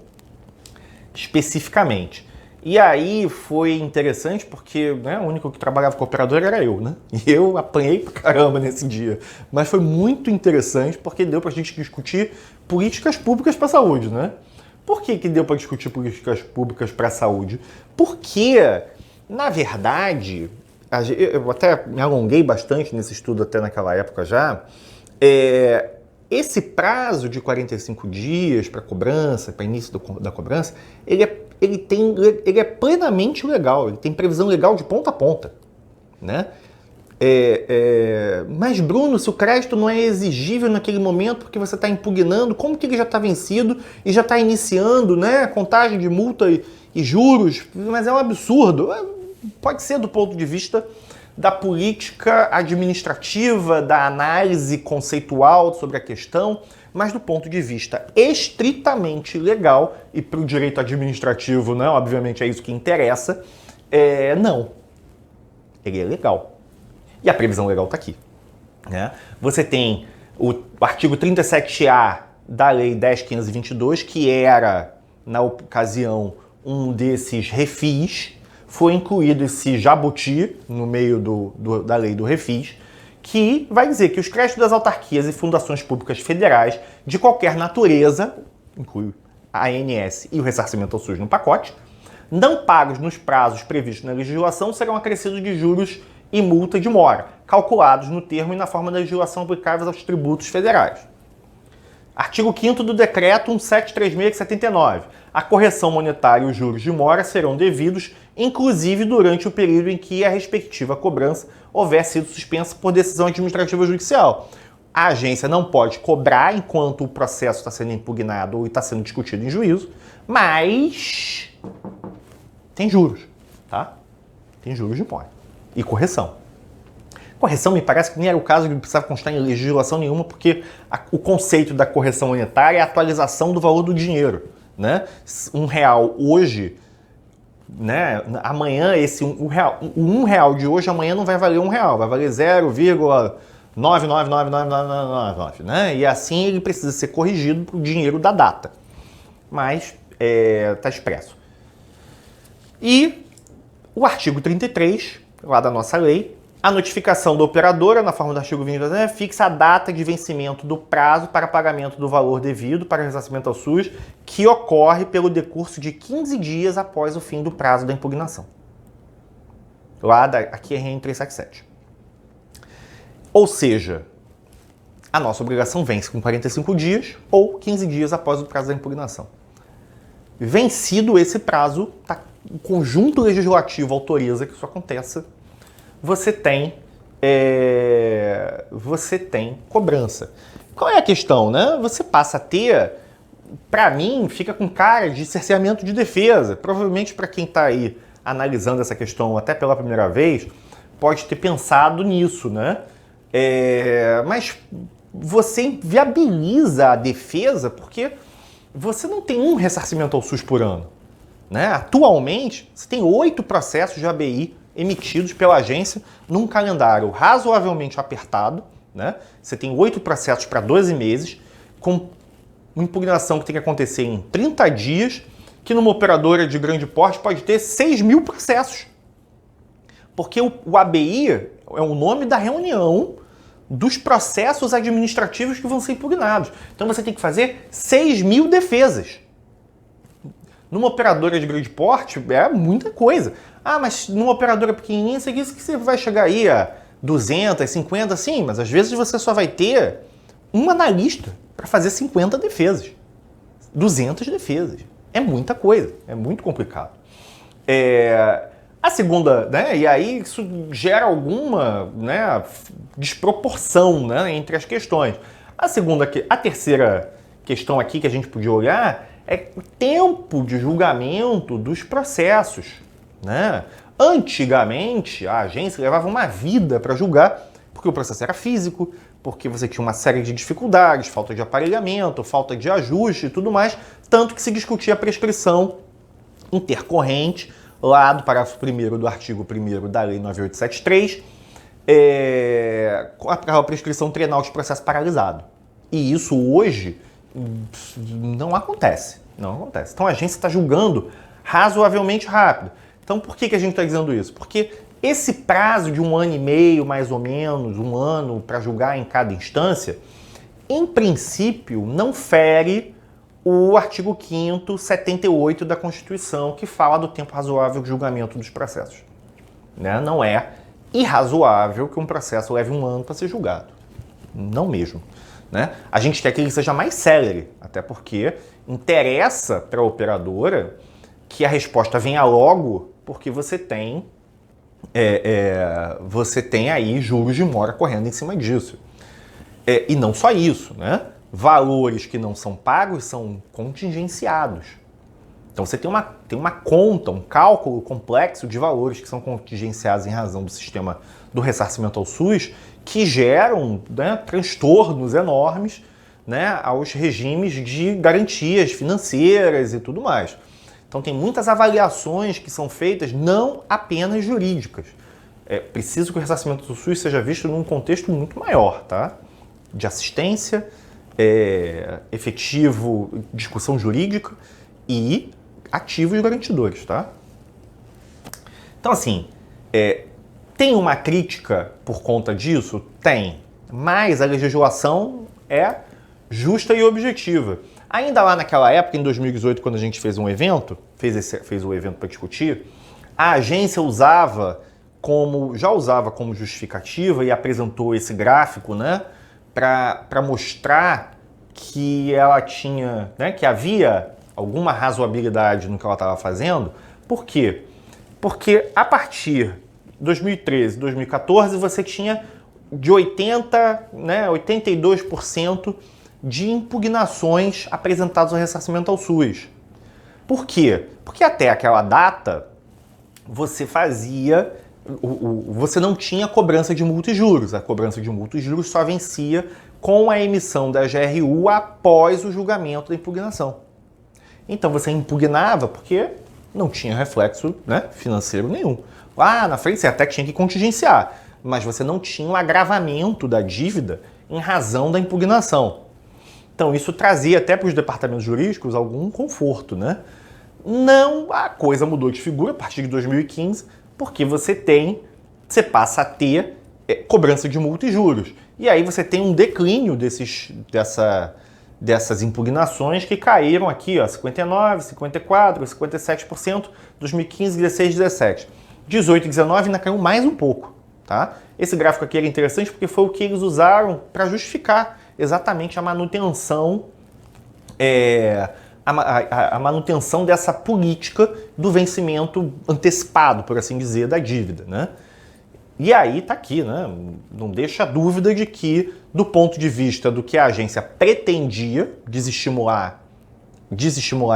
especificamente. E aí foi interessante porque o único que trabalhava com operador era eu, E eu apanhei pra caramba nesse dia. Mas foi muito interessante porque deu pra gente discutir políticas públicas para a saúde, Por que deu para discutir políticas públicas para a saúde? Porque, na verdade, eu até me alonguei bastante nesse estudo até naquela época já, esse prazo de 45 dias para cobrança, para início da cobrança, ele é plenamente legal, ele tem previsão legal de ponta a ponta, Mas Bruno, se o crédito não é exigível naquele momento porque você está impugnando, como que ele já está vencido e já está iniciando, né, a contagem de multa e juros? Mas é um absurdo. Pode ser do ponto de vista da política administrativa, da análise conceitual sobre a questão, mas do ponto de vista estritamente legal, e para o direito administrativo, né, obviamente é isso que interessa, não. Ele é legal. E a previsão legal está aqui. Né? Você tem o artigo 37A da Lei 10.522, que era, na ocasião, um desses refis. Foi incluído esse jabuti no meio da lei do refis, que vai dizer que os créditos das autarquias e fundações públicas federais de qualquer natureza, inclui a ANS e o ressarcimento ao SUS no pacote, não pagos nos prazos previstos na legislação, serão acrescidos de juros e multa de mora, calculados no termo e na forma da legislação aplicáveis aos tributos federais. Artigo 5º do Decreto 1736/79. A correção monetária e os juros de mora serão devidos, inclusive durante o período em que a respectiva cobrança houver sido suspensa por decisão administrativa judicial. A agência não pode cobrar enquanto o processo está sendo impugnado ou está sendo discutido em juízo, mas tem juros, tá? Tem juros de mora e correção. Correção me parece que nem era o caso de não precisava constar em legislação nenhuma, porque o conceito da correção monetária é a atualização do valor do dinheiro. Né? R$1 hoje, né? Amanhã o R$1 de hoje amanhã não vai valer R$1, vai valer 0,999999, né? E assim ele precisa ser corrigido para o dinheiro da data. Mas está expresso. E o artigo 33, lá da nossa lei, a notificação da operadora, na forma do artigo 20, fixa a data de vencimento do prazo para pagamento do valor devido para ressarcimento ao SUS, que ocorre pelo decurso de 15 dias após o fim do prazo da impugnação. Aqui é RN 377. Ou seja, a nossa obrigação vence com 45 dias ou 15 dias após o prazo da impugnação. Vencido esse prazo, o conjunto legislativo autoriza que isso aconteça, você tem cobrança. Qual é a questão, né? Você passa a ter, para mim, fica com cara de cerceamento de defesa. Provavelmente para quem está aí analisando essa questão até pela primeira vez, pode ter pensado nisso, né? Mas você viabiliza a defesa porque você não tem um ressarcimento ao SUS por ano. Né? Atualmente, você tem 8 processos de ABI emitidos pela agência num calendário razoavelmente apertado, né? Você tem 8 processos para 12 meses, com uma impugnação que tem que acontecer em 30 dias, que numa operadora de grande porte pode ter 6.000 processos. Porque o ABI é o nome da reunião dos processos administrativos que vão ser impugnados. Então você tem que fazer 6.000 defesas. Numa operadora de grande porte é muita coisa. Ah, mas numa operadora pequenininha, você diz que você vai chegar aí a 250, sim, mas às vezes você só vai ter um analista para fazer 50 defesas. 200 defesas. É muita coisa, é muito complicado. A segunda, né, e aí isso gera alguma, né, desproporção, né, entre as questões. A terceira questão aqui que a gente podia olhar é o tempo de julgamento dos processos. Né? Antigamente, a agência levava uma vida para julgar, porque o processo era físico, porque você tinha uma série de dificuldades, falta de aparelhamento, falta de ajuste e tudo mais, tanto que se discutia a prescrição intercorrente, lá do parágrafo 1º do artigo 1º da Lei 9873, a prescrição trienal de processo paralisado. E isso hoje não acontece. Não acontece. Então a agência está julgando razoavelmente rápido. Então por que a gente está dizendo isso? Porque esse prazo de 1 ano e meio, mais ou menos, 1 ano para julgar em cada instância, em princípio não fere o artigo 5º, 78 da Constituição, que fala do tempo razoável de julgamento dos processos. Né? Não é irrazoável que um processo leve 1 ano para ser julgado. Não mesmo. Né? A gente quer que ele seja mais célere, até porque interessa para a operadora que a resposta venha logo, porque você tem você tem aí juros de mora correndo em cima disso. E não só isso, né? Valores que não são pagos são contingenciados. Então você tem uma conta, um cálculo complexo de valores que são contingenciados em razão do sistema do ressarcimento ao SUS, que geram, né, transtornos enormes, né, aos regimes de garantias financeiras e tudo mais. Então tem muitas avaliações que são feitas não apenas jurídicas. É preciso que o ressarcimento do SUS seja visto num contexto muito maior, tá? De assistência, efetivo, discussão jurídica e ativos garantidores, tá? Então, assim, tem uma crítica por conta disso? Tem. Mas a legislação é justa e objetiva. Ainda lá naquela época, em 2018, quando a gente fez um evento, fez o evento para discutir, a agência já usava como justificativa e apresentou esse gráfico, né, para mostrar que ela tinha, né, que havia alguma razoabilidade no que ela estava fazendo. Por quê? Porque a partir de 2013, 2014, você tinha de 82% de impugnações apresentadas ao ressarcimento ao SUS. Por quê? Porque até aquela data você não tinha cobrança de multa e juros. A cobrança de multa e juros só vencia com a emissão da GRU após o julgamento da impugnação. Então você impugnava porque não tinha reflexo, né, financeiro nenhum. Lá na frente você até tinha que contingenciar, mas você não tinha um agravamento da dívida em razão da impugnação. Então isso trazia até para os departamentos jurídicos algum conforto, né? Não, a coisa mudou de figura a partir de 2015, porque você passa a ter cobrança de multa e juros. E aí você tem um declínio dessas impugnações que caíram aqui, ó, 59%, 54%, 57%, 2015, 16, 17. 18 e 19 ainda caiu mais um pouco, tá? Esse gráfico aqui era interessante porque foi o que eles usaram para justificar exatamente a manutenção, a manutenção dessa política do vencimento antecipado, por assim dizer, da dívida, né? E aí tá aqui, né? Não deixa dúvida de que, do ponto de vista do que a agência pretendia desestimular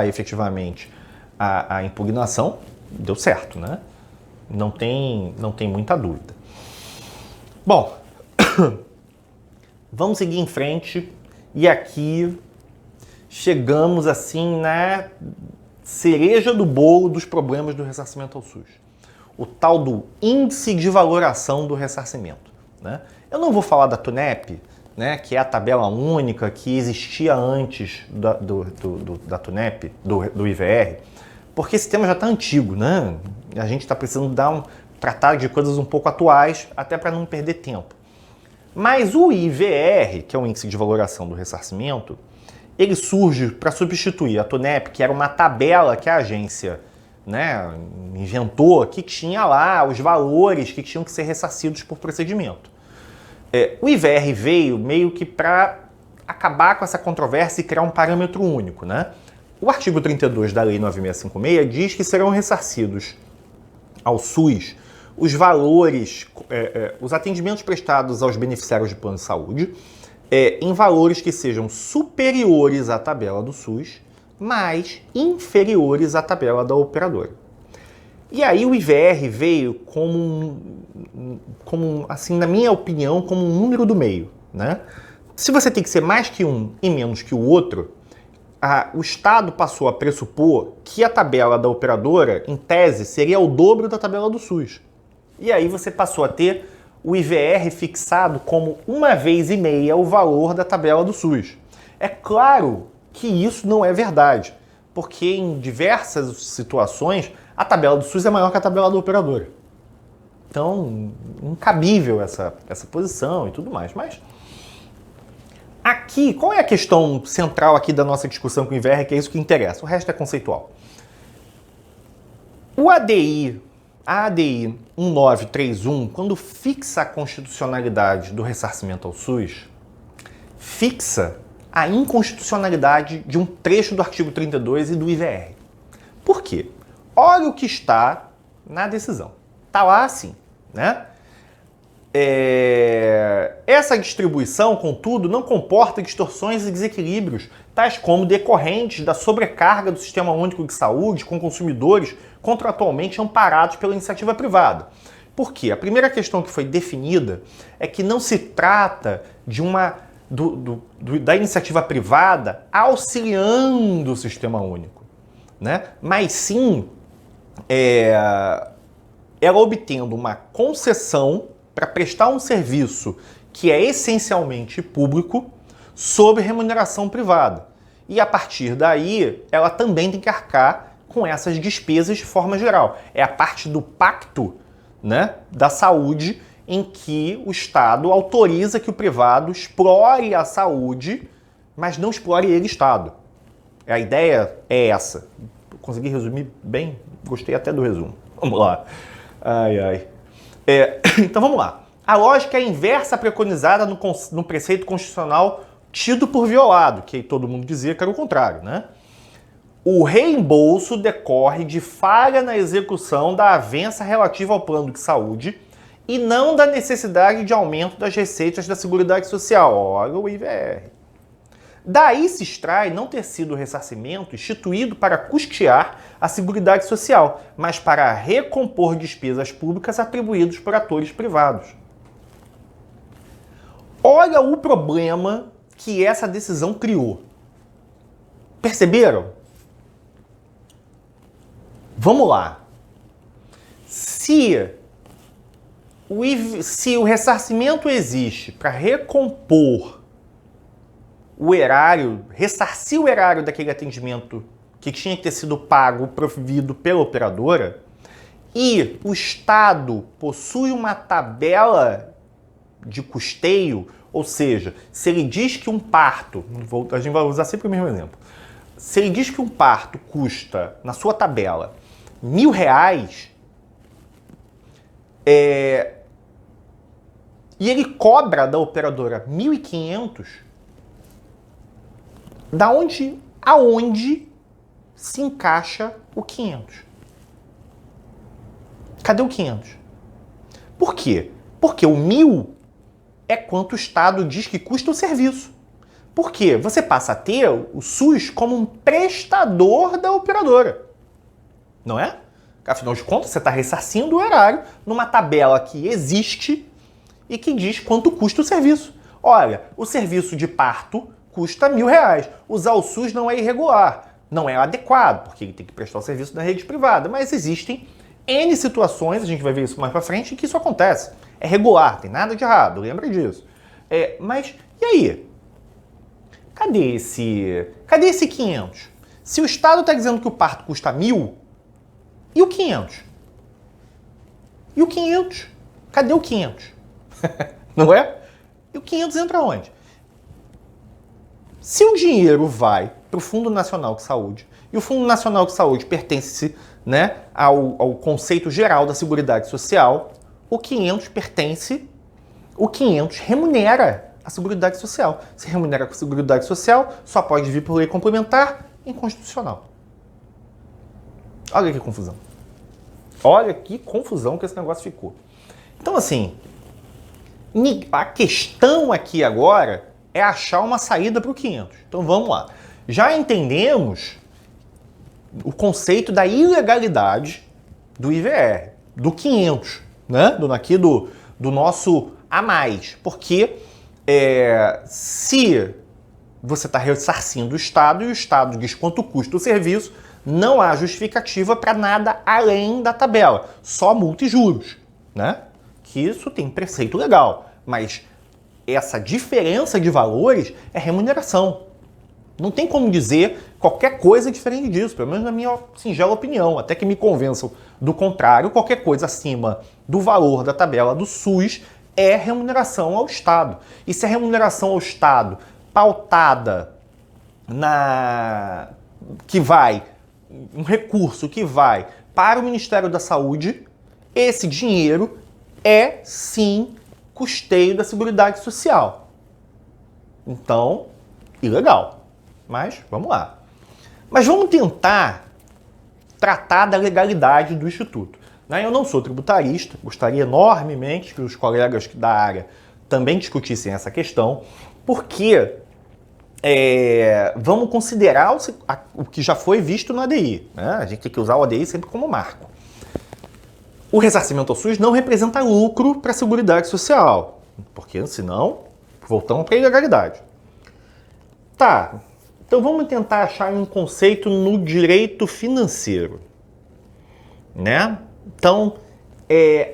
efetivamente a impugnação, deu certo, né? Não tem muita dúvida. Bom, vamos seguir em frente e aqui chegamos assim na cereja do bolo dos problemas do ressarcimento ao SUS. O tal do índice de valoração do ressarcimento, né? Eu não vou falar da TUNEP, né, que é a tabela única que existia antes da TUNEP, do IVR, porque esse tema já está antigo, né? A gente está precisando tratar de coisas um pouco atuais, até para não perder tempo. Mas o IVR, que é o Índice de Valoração do Ressarcimento, ele surge para substituir a TUNEP, que era uma tabela que a agência, né, inventou, que tinha lá os valores que tinham que ser ressarcidos por procedimento. O IVR veio meio que para acabar com essa controvérsia e criar um parâmetro único, né? O artigo 32 da Lei 9656 diz que serão ressarcidos ao SUS os valores, os atendimentos prestados aos beneficiários de plano de saúde, em valores que sejam superiores à tabela do SUS, mas inferiores à tabela da operadora. E aí o IVR veio como, assim, na minha opinião, como um número do meio, né? Se você tem que ser mais que um e menos que o outro, o Estado passou a pressupor que a tabela da operadora, em tese, seria o dobro da tabela do SUS. E aí você passou a ter o IVR fixado como 1,5 o valor da tabela do SUS. É claro que isso não é verdade, porque em diversas situações a tabela do SUS é maior que a tabela da operadora. Então, incabível essa posição e tudo mais. Mas aqui, qual é a questão central aqui da nossa discussão com o IVR, que é isso que interessa? O resto é conceitual. A ADI 1931, quando fixa a constitucionalidade do ressarcimento ao SUS, fixa a inconstitucionalidade de um trecho do artigo 32 e do IVR. Por quê? Olha o que está na decisão. Está lá assim, né? Essa distribuição, contudo, não comporta distorções e desequilíbrios, tais como decorrentes da sobrecarga do Sistema Único de Saúde com consumidores contratualmente amparados pela iniciativa privada. Por quê? A primeira questão que foi definida é que não se trata de da iniciativa privada auxiliando o Sistema Único, né? Mas sim ela obtendo uma concessão para prestar um serviço que é essencialmente público sob remuneração privada. E a partir daí, ela também tem que arcar com essas despesas de forma geral. É a parte do pacto, né, da saúde em que o Estado autoriza que o privado explore a saúde, mas não explore ele, Estado. A ideia é essa. Consegui resumir bem? Gostei até do resumo. Vamos lá. Então vamos lá. A lógica é inversa preconizada no preceito constitucional tido por violado, que todo mundo dizia que era o contrário, né? O reembolso decorre de falha na execução da avença relativa ao plano de saúde e não da necessidade de aumento das receitas da Seguridade Social. Olha o IVR. Daí se extrai não ter sido o ressarcimento instituído para custear a Seguridade Social, mas para recompor despesas públicas atribuídas por atores privados. Olha o problema que essa decisão criou. Perceberam? Vamos lá. Se o ressarcimento existe para recompor o erário, ressarcir o erário daquele atendimento que tinha que ter sido pago, provido pela operadora, e o Estado possui uma tabela de custeio, ou seja, se ele diz que um parto, a gente vai usar sempre o mesmo exemplo, se ele diz que um parto custa, na sua tabela, R$1.000, e ele cobra da operadora 1.500, aonde se encaixa o 500? Cadê o 500? Por quê? Porque o 1.000 é quanto o Estado diz que custa o serviço. Por quê? Você passa a ter o SUS como um prestador da operadora. Não é? Afinal de contas, você está ressarcindo o erário numa tabela que existe e que diz quanto custa o serviço. Olha, o serviço de parto custa R$1.000. Usar o SUS não é irregular, não é adequado, porque ele tem que prestar o serviço na rede privada, mas existem N situações, a gente vai ver isso mais pra frente, em que isso acontece. É regular, tem nada de errado, lembra disso. Mas, e aí? Cadê esse 500? Se o Estado está dizendo que o parto custa 1.000, e o 500? E o 500? Cadê o 500? Não é? E o 500 entra onde? Se o dinheiro vai para o Fundo Nacional de Saúde, e o Fundo Nacional de Saúde pertence, né, ao conceito geral da Seguridade Social, o 500 remunera a Seguridade Social. Se remunera com a Seguridade Social, só pode vir por lei complementar, inconstitucional. Olha que confusão. Olha que confusão que esse negócio ficou. Então, assim, a questão aqui agora é achar uma saída para o 500. Então, vamos lá. Já entendemos o conceito da ilegalidade do IVR, do 500, né? Do nosso a mais. Porque se você está ressarcindo o Estado e o Estado diz quanto custa o serviço, não há justificativa para nada além da tabela, só multa e juros, né? Que isso tem preceito legal, mas essa diferença de valores é remuneração. Não tem como dizer qualquer coisa diferente disso, pelo menos na minha singela opinião, até que me convençam do contrário, qualquer coisa acima do valor da tabela do SUS é remuneração ao Estado. E se a remuneração ao Estado pautada um recurso que vai para o Ministério da Saúde, esse dinheiro é sim custeio da Seguridade Social. Então, ilegal. Mas vamos lá. Mas vamos tentar tratar da legalidade do Instituto. Né? Eu não sou tributarista, gostaria enormemente que os colegas da área também discutissem essa questão, porque vamos considerar o que já foi visto no ADI. Né? A gente tem que usar o ADI sempre como marco. O ressarcimento ao SUS não representa lucro para a Seguridade Social, porque senão voltamos para a ilegalidade. Tá, então vamos tentar achar um conceito no direito financeiro. Né? Então,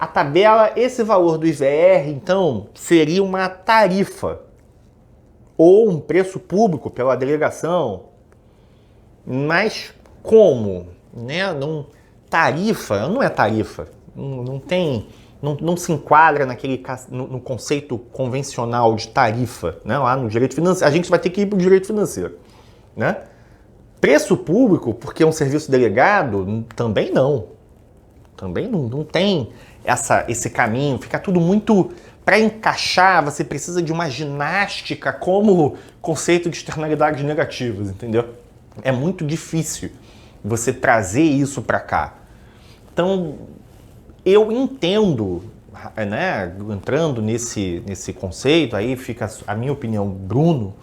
a tabela, esse valor do IVR, então, seria uma tarifa ou um preço público pela delegação. Mas como? Né? Tarifa não é tarifa. Não se enquadra no conceito convencional de tarifa, né? Lá no direito financeiro. A gente vai ter que ir para o direito financeiro. Né? Preço público, porque é um serviço delegado, também não. Também não tem esse caminho. Fica tudo muito... Para encaixar, você precisa de uma ginástica como conceito de externalidades negativas, entendeu? É muito difícil você trazer isso para cá. Então, eu entendo, né, entrando nesse conceito, aí fica a minha opinião, Bruno,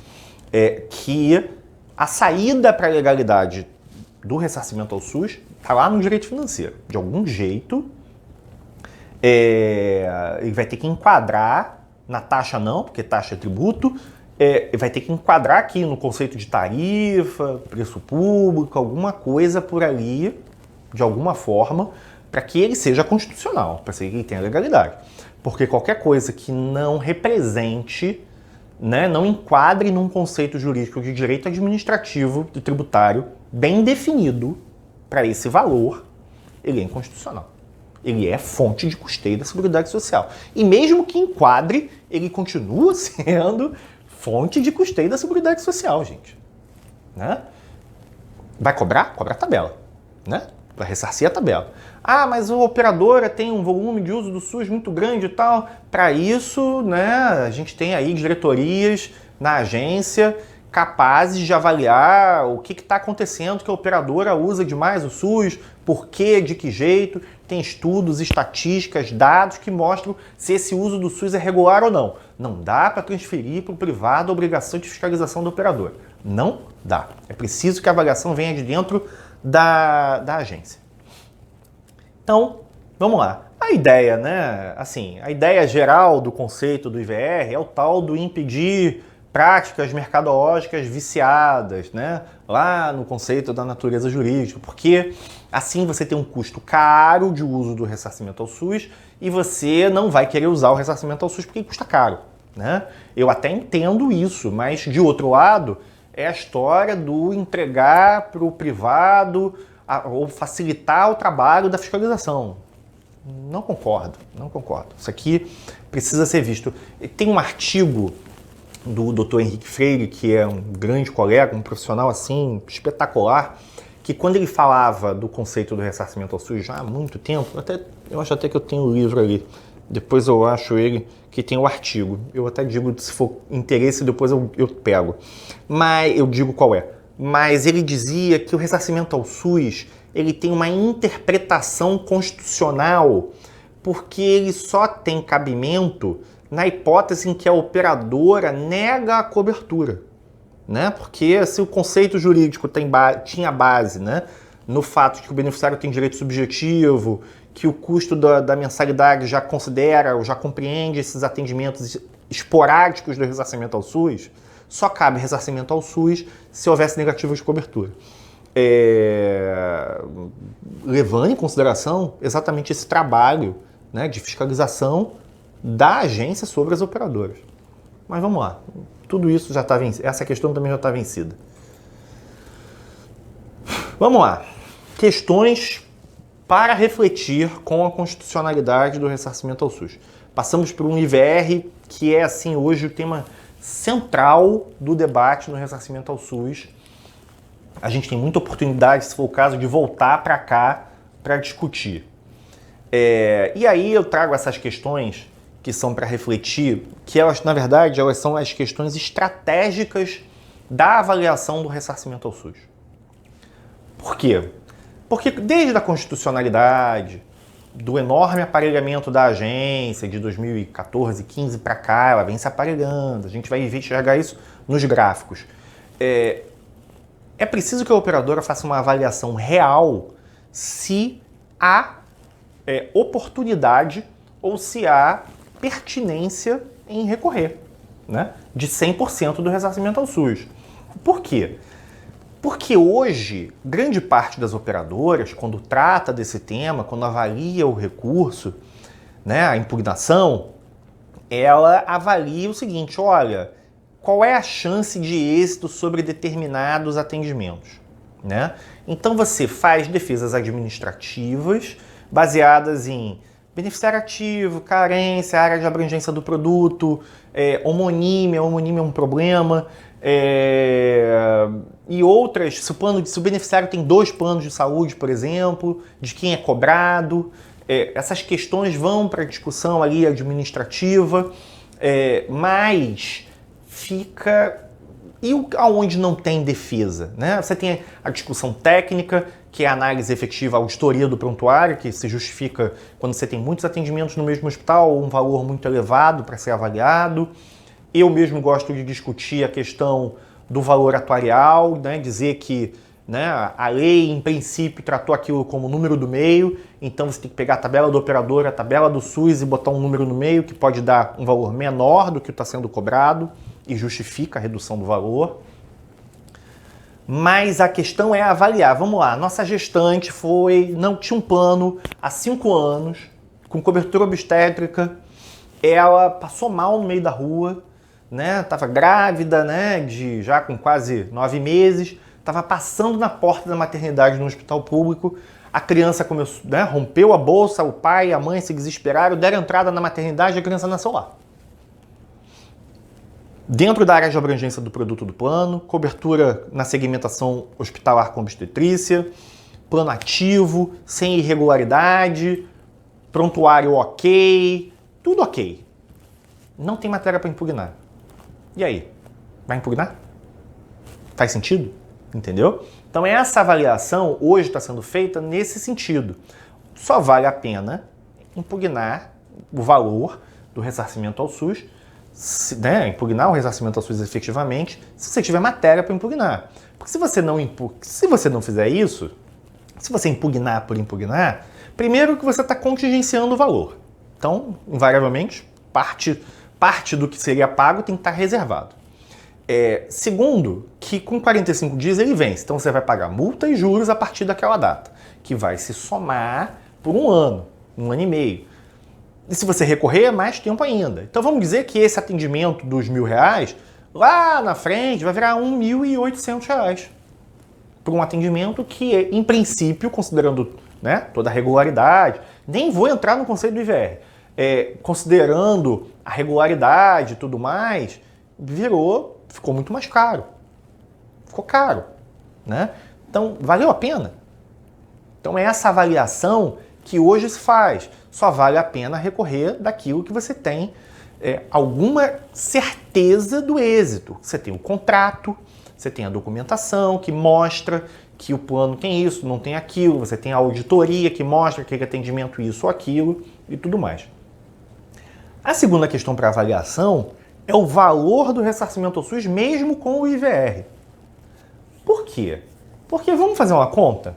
que a saída para a legalidade do ressarcimento ao SUS está lá no direito financeiro. De algum jeito, ele vai ter que enquadrar, na taxa não, porque taxa é tributo, vai ter que enquadrar aqui no conceito de tarifa, preço público, alguma coisa por ali, de alguma forma, para que ele seja constitucional, para que ele tenha legalidade. Porque qualquer coisa que não represente, né, não enquadre num conceito jurídico de direito administrativo e tributário bem definido para esse valor, ele é inconstitucional. Ele é fonte de custeio da Seguridade Social. E mesmo que enquadre, ele continua sendo fonte de custeio da Seguridade Social, gente. Né? Vai cobrar? Cobra a tabela. Né? Vai ressarcir a tabela. Ah, mas a operadora tem um volume de uso do SUS muito grande e tal. Para isso, né, a gente tem aí diretorias na agência capazes de avaliar o que está acontecendo, que a operadora usa demais o SUS, por quê, de que jeito. Tem estudos, estatísticas, dados que mostram se esse uso do SUS é regular ou não. Não dá para transferir para o privado a obrigação de fiscalização do operador. Não dá. É preciso que a avaliação venha de dentro da agência. Então, vamos lá. A ideia, né? Assim, a ideia geral do conceito do IVR é o tal do impedir práticas mercadológicas viciadas, né? Lá no conceito da natureza jurídica, porque assim você tem um custo caro de uso do ressarcimento ao SUS e você não vai querer usar o ressarcimento ao SUS porque custa caro, né? Eu até entendo isso, mas de outro lado é a história do entregar para o privado ou facilitar o trabalho da fiscalização. Não concordo, não concordo. Isso aqui precisa ser visto. Tem um artigo do Dr. Henrique Freire, que é um grande colega, um profissional assim espetacular, que quando ele falava do conceito do ressarcimento ao SUS já há muito tempo, eu acho até que eu tenho o livro ali, depois eu acho ele que tem o artigo. Eu até digo, se for interesse, depois eu pego. Mas eu digo qual é. Mas ele dizia que o ressarcimento ao SUS ele tem uma interpretação constitucional porque ele só tem cabimento na hipótese em que a operadora nega a cobertura, né? Porque se o conceito jurídico tinha base, né, no fato de que o beneficiário tem direito subjetivo, que o custo da mensalidade já considera ou já compreende esses atendimentos esporádicos do ressarcimento ao SUS, só cabe ressarcimento ao SUS se houvesse negativa de cobertura. Levando em consideração exatamente esse trabalho, né, de fiscalização da agência sobre as operadoras. Mas vamos lá, tudo isso já está vencido, essa questão também já está vencida. Vamos lá, questões para refletir com a constitucionalidade do ressarcimento ao SUS. Passamos por um IVR que é assim hoje o tema central do debate no ressarcimento ao SUS. A gente tem muita oportunidade, se for o caso, de voltar para cá para discutir. E aí eu trago essas questões que são para refletir, que elas, na verdade, elas são as questões estratégicas da avaliação do ressarcimento ao SUS. Por quê? Porque desde a constitucionalidade, do enorme aparelhamento da agência de 2014, 15 para cá, ela vem se aparelhando, a gente vai enxergar isso nos gráficos. É preciso que a operadora faça uma avaliação real se há oportunidade ou se há pertinência em recorrer, né, de 100% do ressarcimento ao SUS. Por quê? Porque hoje, grande parte das operadoras, quando trata desse tema, quando avalia o recurso, né, a impugnação, ela avalia o seguinte: olha, qual é a chance de êxito sobre determinados atendimentos, né? Então você faz defesas administrativas baseadas em beneficiário ativo, carência, área de abrangência do produto, homonímia é um problema, e outras, se o beneficiário tem 2 planos de saúde, por exemplo, de quem é cobrado, essas questões vão para a discussão ali administrativa, mas fica... E aonde não tem defesa, né? Você tem a discussão técnica, que é a análise efetiva, a auditoria do prontuário, que se justifica quando você tem muitos atendimentos no mesmo hospital, um valor muito elevado para ser avaliado. Eu mesmo gosto de discutir a questão do valor atuarial, né? Dizer que, né, a lei, em princípio, tratou aquilo como número do meio, então você tem que pegar a tabela do operador, a tabela do SUS e botar um número no meio que pode dar um valor menor do que está sendo cobrado e justifica a redução do valor. Mas a questão é avaliar. Vamos lá, nossa gestante não tinha um plano há 5 anos, com cobertura obstétrica, ela passou mal no meio da rua, né? Estava grávida, né? Já com quase 9 meses, estava passando na porta da maternidade no hospital público, a criança começou, né? Rompeu a bolsa, o pai e a mãe se desesperaram, deram entrada na maternidade e a criança nasceu lá. Dentro da área de abrangência do produto do plano, cobertura na segmentação hospitalar com obstetrícia, plano ativo, sem irregularidade, prontuário ok, tudo ok. Não tem matéria para impugnar. E aí? Vai impugnar? Faz sentido? Entendeu? Então essa avaliação hoje está sendo feita nesse sentido. Só vale a pena impugnar o valor do ressarcimento ao SUS, impugnar o ressarcimento ao SUS efetivamente, se você tiver matéria para impugnar. Porque se você não fizer isso, se você impugnar por impugnar, primeiro que você está contingenciando o valor. Então, invariavelmente, parte do que seria pago tem que estar reservado. Segundo, que com 45 dias ele vence. Então você vai pagar multa e juros a partir daquela data, que vai se somar por um ano e meio. E se você recorrer, é mais tempo ainda. Então vamos dizer que esse atendimento dos R$1.000, lá na frente, vai virar R$1.800. Por um atendimento que, em princípio, considerando, né, toda a regularidade, nem vou entrar no conceito do IVR, considerando a regularidade e tudo mais, ficou muito mais caro. Ficou caro, né? Então, valeu a pena? Então, é essa avaliação que hoje se faz. Só vale a pena recorrer daquilo que você tem alguma certeza do êxito. Você tem o contrato, você tem a documentação que mostra que o plano tem isso, não tem aquilo, você tem a auditoria que mostra que atendimento isso ou aquilo e tudo mais. A segunda questão para avaliação é o valor do ressarcimento ao SUS mesmo com o IVR. Por quê? Porque vamos fazer uma conta?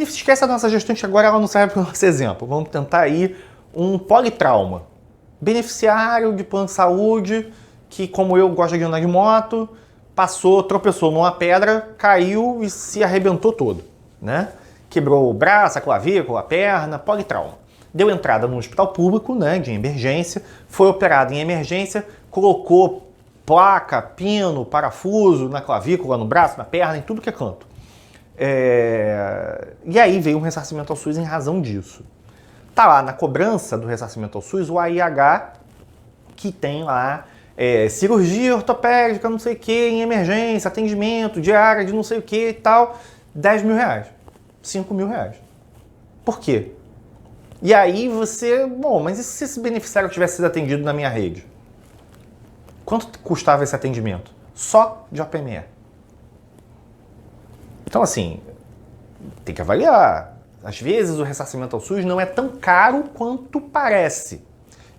Esquece a nossa gestante agora, ela não serve para o nosso exemplo. Vamos tentar aí um politrauma. Beneficiário de plano de saúde que, como eu gosto de andar de moto, tropeçou numa pedra, caiu e se arrebentou todo, né? Quebrou o braço, a clavícula, a perna, politrauma. Deu entrada no hospital público, né, de emergência, foi operado em emergência, colocou placa, pino, parafuso na clavícula, no braço, na perna, em tudo que é canto. E aí veio um ressarcimento ao SUS em razão disso. Tá lá na cobrança do ressarcimento ao SUS o AIH, que tem lá cirurgia ortopédica, não sei o que, em emergência, atendimento, diária de não sei o que e tal, R$10.000, R$5.000. Por quê? E aí mas e se esse beneficiário tivesse sido atendido na minha rede? Quanto custava esse atendimento? Só de OPME. Então, assim, tem que avaliar. às vezes o ressarcimento ao SUS não é tão caro quanto parece.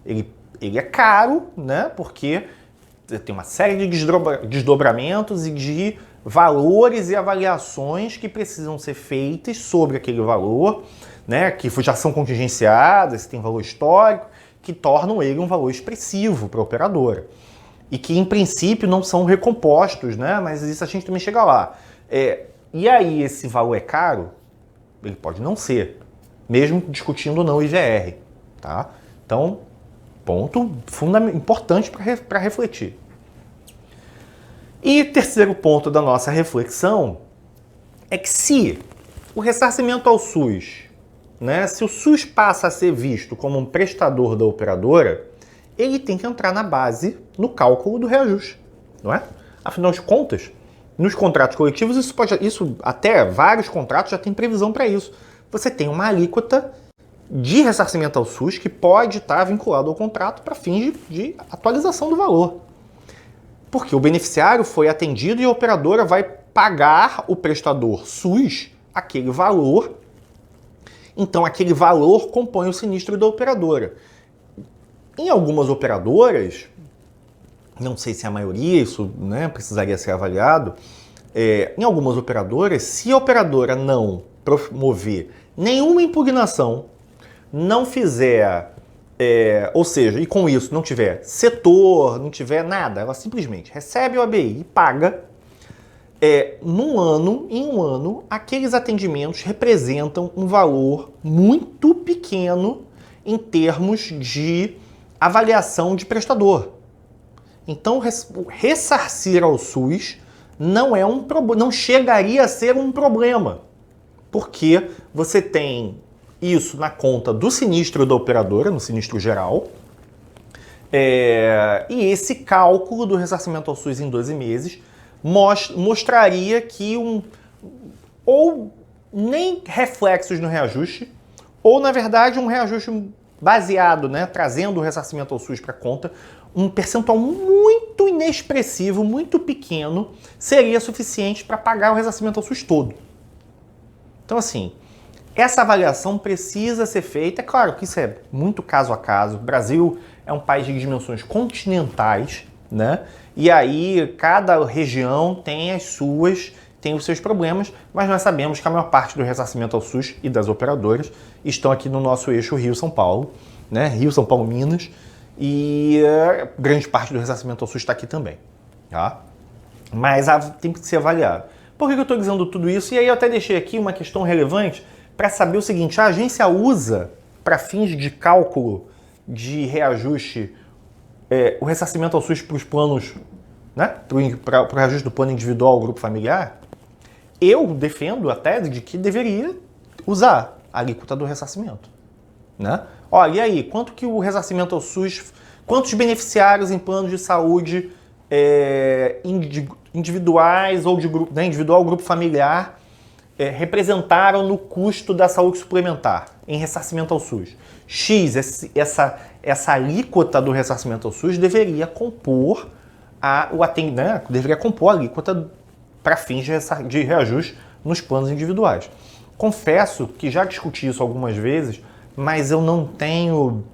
Ele é caro, né, porque tem uma série de desdobramentos e de valores e avaliações que precisam ser feitas sobre aquele valor, né, que já são contingenciadas, tem valor histórico, que tornam ele um valor expressivo para a operadora. E que, em princípio, não são recompostos, né, mas isso a gente também chega lá. E aí, esse valor é caro? Ele pode não ser, mesmo discutindo ou não o IGR. Tá? Então, ponto importante para refletir. E terceiro ponto da nossa reflexão é que se o ressarcimento ao SUS, né, se o SUS passa a ser visto como um prestador da operadora, ele tem que entrar na base, no cálculo do reajuste, não é? Afinal de contas, nos contratos coletivos, isso até vários contratos já tem previsão para isso. Você tem uma alíquota de ressarcimento ao SUS que pode estar vinculado ao contrato para fins de atualização do valor. Porque o beneficiário foi atendido e a operadora vai pagar o prestador SUS aquele valor. Então, aquele valor compõe o sinistro da operadora. Em algumas operadoras, não sei se é a maioria, isso, né, precisaria ser avaliado, em algumas operadoras, se a operadora não promover nenhuma impugnação, não fizer, ou seja, e com isso não tiver setor, não tiver nada, ela simplesmente recebe o ABI e paga, em um ano, aqueles atendimentos representam um valor muito pequeno em termos de avaliação de prestador. Então, ressarcir ao SUS não chegaria a ser um problema, porque você tem isso na conta do sinistro da operadora, no sinistro geral, e esse cálculo do ressarcimento ao SUS em 12 meses mostraria que ou nem reflexos no reajuste, ou, na verdade, um reajuste baseado, né, trazendo o ressarcimento ao SUS para conta, um percentual muito inexpressivo, muito pequeno, seria suficiente para pagar o ressarcimento ao SUS todo. Então, assim, essa avaliação precisa ser feita. É claro que isso é muito caso a caso. O Brasil é um país de dimensões continentais, né? E aí cada região tem os seus problemas, mas nós sabemos que a maior parte do ressarcimento ao SUS e das operadoras estão aqui no nosso eixo Rio-São Paulo, né? Rio, São Paulo, Minas, e grande parte do ressarcimento ao SUS está aqui também, tá? Mas tem que ser avaliado. Por que eu estou dizendo tudo isso? E aí eu até deixei aqui uma questão relevante para saber o seguinte: a agência usa, para fins de cálculo de reajuste, o ressarcimento ao SUS para os planos, né? Para o reajuste do plano individual ao grupo familiar? Eu defendo a tese de que deveria usar a alíquota do ressarcimento, né? Olha, e aí, quanto que o ressarcimento ao SUS, quantos beneficiários em planos de saúde individuais ou de grupo, né, individual ou grupo familiar representaram no custo da saúde suplementar em ressarcimento ao SUS? Essa alíquota do ressarcimento ao SUS deveria compor deveria compor a alíquota para fins de reajuste nos planos individuais. Confesso que já discuti isso algumas vezes, mas eu não tenho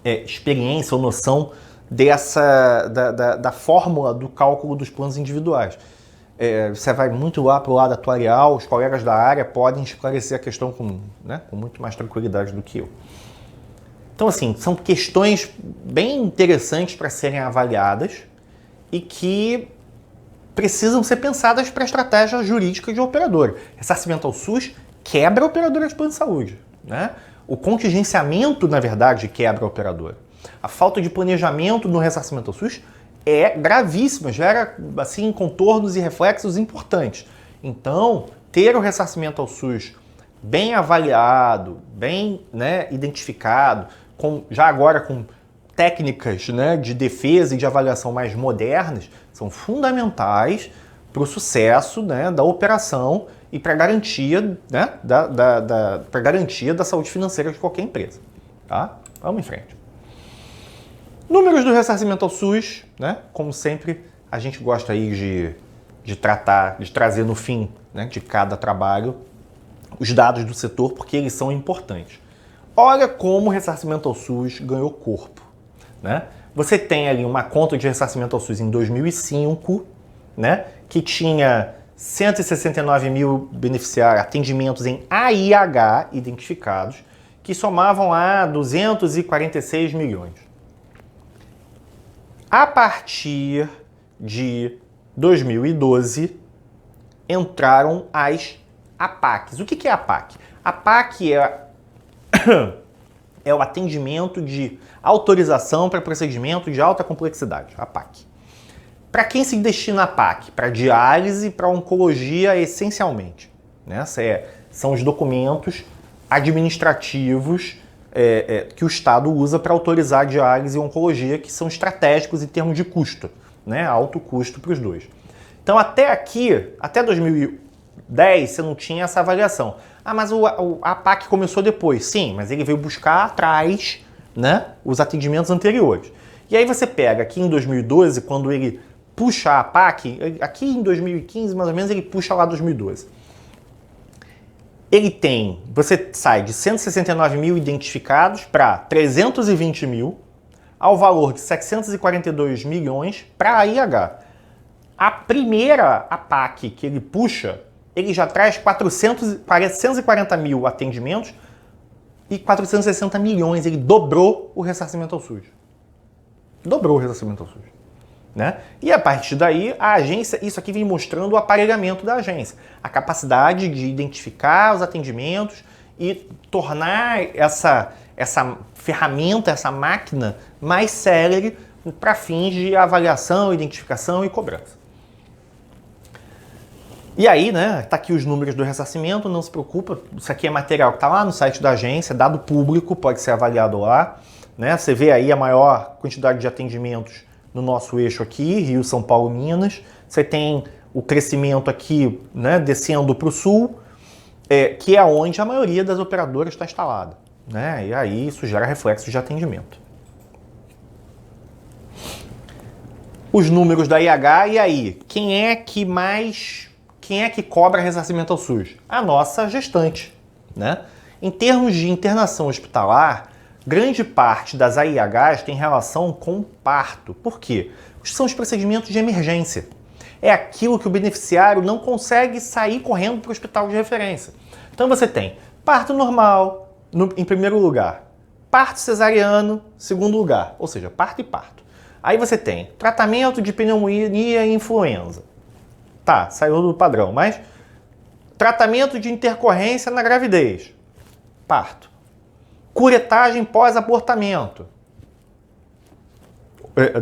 experiência ou noção da fórmula do cálculo dos planos individuais. Você vai muito lá para o lado atuarial, os colegas da área podem esclarecer a questão com muito mais tranquilidade do que eu. Então, assim, são questões bem interessantes para serem avaliadas e que precisam ser pensadas para a estratégia jurídica de operadora. Ressarcimento ao SUS quebra a operadora de plano de saúde, né? O contingenciamento, na verdade, quebra a operadora. A falta de planejamento no ressarcimento ao SUS é gravíssima, gera assim, contornos e reflexos importantes. Então, ter o ressarcimento ao SUS bem avaliado, bem, né, identificado, já agora com técnicas, né, de defesa e de avaliação mais modernas, são fundamentais para o sucesso, né, da operação e para a garantia, né, para garantia da saúde financeira de qualquer empresa. Tá? Vamos em frente. Números do ressarcimento ao SUS, né? Como sempre, a gente gosta aí de trazer no fim, né, de cada trabalho os dados do setor porque eles são importantes. Olha como o ressarcimento ao SUS ganhou corpo, né? Você tem ali uma conta de ressarcimento ao SUS em 2005, né, que tinha 169 mil beneficiários, atendimentos em AIH identificados, que somavam a 246 milhões. A partir de 2012, entraram as APACs. O que é a APAC? A APAC é o atendimento de autorização para procedimento de alta complexidade, a APAC. Para quem se destina a APAC? Para diálise e para oncologia essencialmente. Né? São os documentos administrativos que o Estado usa para autorizar diálise e oncologia, que são estratégicos em termos de custo, né? Alto custo para os dois. Então até aqui, até 2010, você não tinha essa avaliação. Ah, mas a APAC começou depois. Sim, mas ele veio buscar atrás, né, os atendimentos anteriores. E aí você pega aqui em 2012, quando ele puxa a APAC, aqui em 2015 mais ou menos ele puxa lá 2012. Você sai de 169 mil identificados para 320 mil, ao valor de 742 milhões para a IH. A primeira APAC que ele puxa, ele já traz 440 mil atendimentos e 460 milhões. Ele dobrou o ressarcimento ao SUS. Dobrou o ressarcimento ao SUS. Né? E a partir daí, a agência, isso aqui vem mostrando o aparelhamento da agência. A capacidade de identificar os atendimentos e tornar essa ferramenta, essa máquina mais célere para fins de avaliação, identificação e cobrança. E aí, né, tá aqui os números do ressarcimento, não se preocupa, isso aqui é material que está lá no site da agência, dado público, pode ser avaliado lá. Né? Você vê aí a maior quantidade de atendimentos no nosso eixo aqui, Rio, São Paulo, Minas. Você tem o crescimento aqui, né, descendo para o sul, que é onde a maioria das operadoras está instalada. Né? E aí isso gera reflexos de atendimento. Os números da IH, e aí? Quem é que cobra ressarcimento ao SUS? A nossa gestante. Né? Em termos de internação hospitalar, grande parte das AIHs tem relação com parto. Por quê? São os procedimentos de emergência. É aquilo que o beneficiário não consegue sair correndo para o hospital de referência. Então você tem parto normal, em primeiro lugar. Parto cesariano, segundo lugar. Ou seja, parto e parto. Aí você tem tratamento de pneumonia e influenza. Tá, saiu do padrão, mas tratamento de intercorrência na gravidez. Parto. Curetagem pós-abortamento.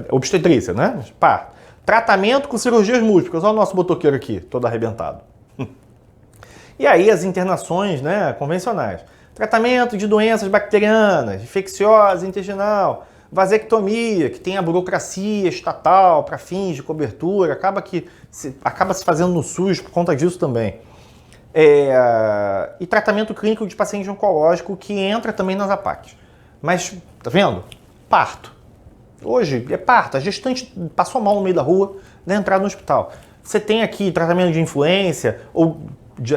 Obstetrícia, né? Parto. Tratamento com cirurgias múltiplas. Olha o nosso motoqueiro aqui, todo arrebentado. E aí as internações, né, convencionais. Tratamento de doenças bacterianas, infecciosa intestinal, vasectomia, que tem a burocracia estatal para fins de cobertura, acaba se fazendo no SUS por conta disso também. E tratamento clínico de paciente oncológico, que entra também nas APACs. Mas, tá vendo? Parto. Hoje é parto. A gestante passou mal no meio da rua, né, entrar no hospital. Você tem aqui tratamento de influência, ou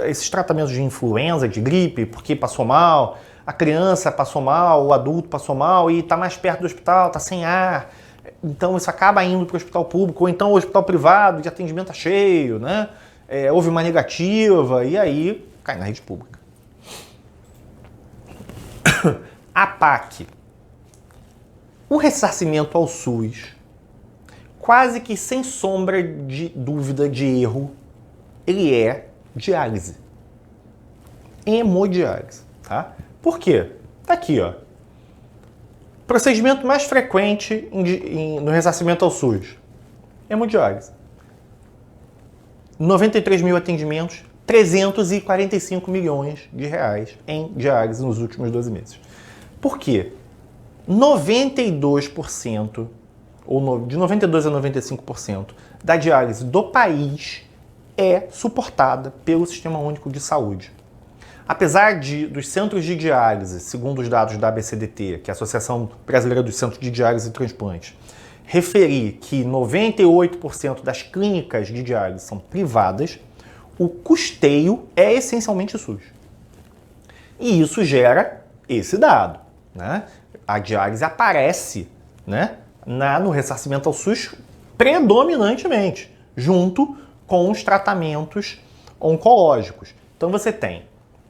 esses tratamentos de influenza, de gripe, porque passou mal, a criança passou mal, o adulto passou mal e está mais perto do hospital, está sem ar. Então isso acaba indo para o hospital público, ou então o hospital privado de atendimento tá cheio, né? Houve uma negativa e aí cai na rede pública. A PAC. O ressarcimento ao SUS, quase que sem sombra de dúvida de erro, ele é diálise. Hemodiálise, tá? Por quê? Tá aqui, ó. Procedimento mais frequente no ressarcimento ao SUS. Hemodiálise. 93 mil atendimentos, 345 milhões de reais em diálise nos últimos 12 meses. Por quê? 92%, de 92% a 95% da diálise do país é suportada pelo Sistema Único de Saúde. Apesar dos centros de diálise, segundo os dados da ABCDT, que é a Associação Brasileira dos Centros de Diálise e Transplante, referir que 98% das clínicas de diálise são privadas, o custeio é essencialmente o SUS. E isso gera esse dado, né? A diálise aparece, né, no ressarcimento ao SUS predominantemente, junto com os tratamentos oncológicos. Então você tem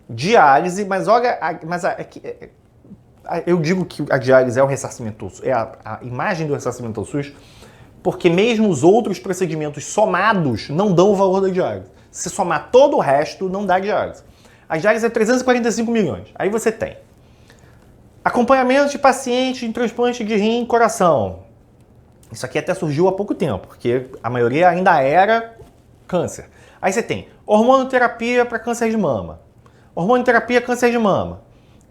diálise, mas olha, eu digo que a diálise é o ressarcimento, é a imagem do ressarcimento ao SUS, porque mesmo os outros procedimentos somados não dão o valor da diálise. Se somar todo o resto, não dá diálise. A diálise é 345 milhões. Aí você tem acompanhamento de paciente em transplante de rim e coração. Isso aqui até surgiu há pouco tempo, porque a maioria ainda era câncer. Aí você tem hormonoterapia para câncer de mama, hormonoterapia câncer de mama,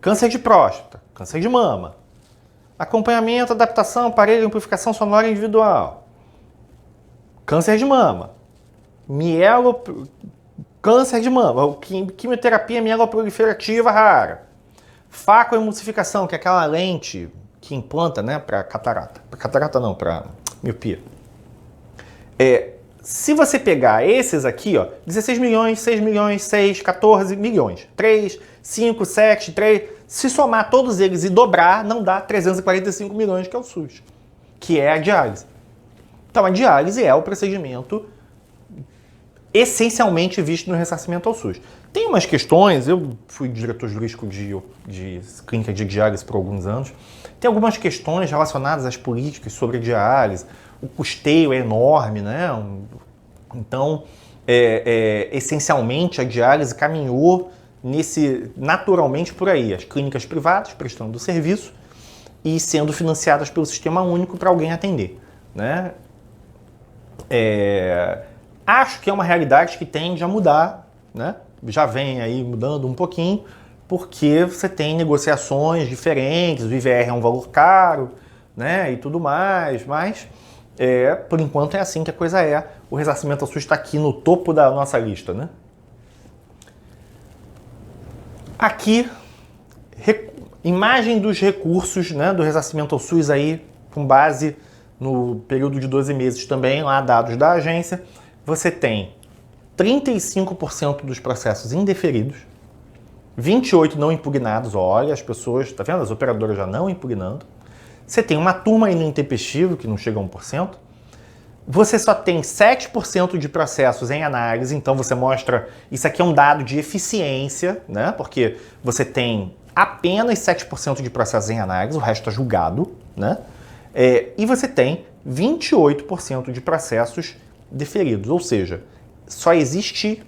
câncer de próstata, câncer de mama, acompanhamento, adaptação, aparelho, amplificação sonora individual, câncer de mama, câncer de mama, quimioterapia mieloproliferativa rara, facoemulsificação, que é aquela lente que implanta, né, para catarata. Para catarata não, para miopia. Se você pegar esses aqui, ó, 16 milhões, 6 milhões, 6, 14 milhões, 3, 5, 7, 3, se somar todos eles e dobrar, não dá 345 milhões, que é o SUS, que é a diálise. Então a diálise é o procedimento essencialmente visto no ressarcimento ao SUS. Tem umas questões, eu fui diretor jurídico de clínica de diálise por alguns anos, tem algumas questões relacionadas às políticas sobre diálise, o custeio é enorme, né? Então, essencialmente, a diálise caminhou naturalmente por aí, as clínicas privadas prestando serviço e sendo financiadas pelo Sistema Único para alguém atender, né? Acho que é uma realidade que tende a mudar, né? Já vem aí mudando um pouquinho, porque você tem negociações diferentes, o IVR é um valor caro, né? E tudo mais, mas por enquanto é assim que a coisa é. O ressarcimento ao SUS está aqui no topo da nossa lista, né? Aqui, imagem dos recursos, né, do ressarcimento ao SUS aí, com base no período de 12 meses também, lá dados da agência. Você tem 35% dos processos indeferidos, 28% não impugnados, olha, as pessoas, tá vendo? As operadoras já não impugnando. Você tem uma turma ainda intempestivo, que não chega a 1%. Você só tem 7% de processos em análise, então você mostra, isso aqui é um dado de eficiência, né? Porque você tem apenas 7% de processos em análise, o resto é julgado, né? E você tem 28% de processos deferidos, ou seja, só existe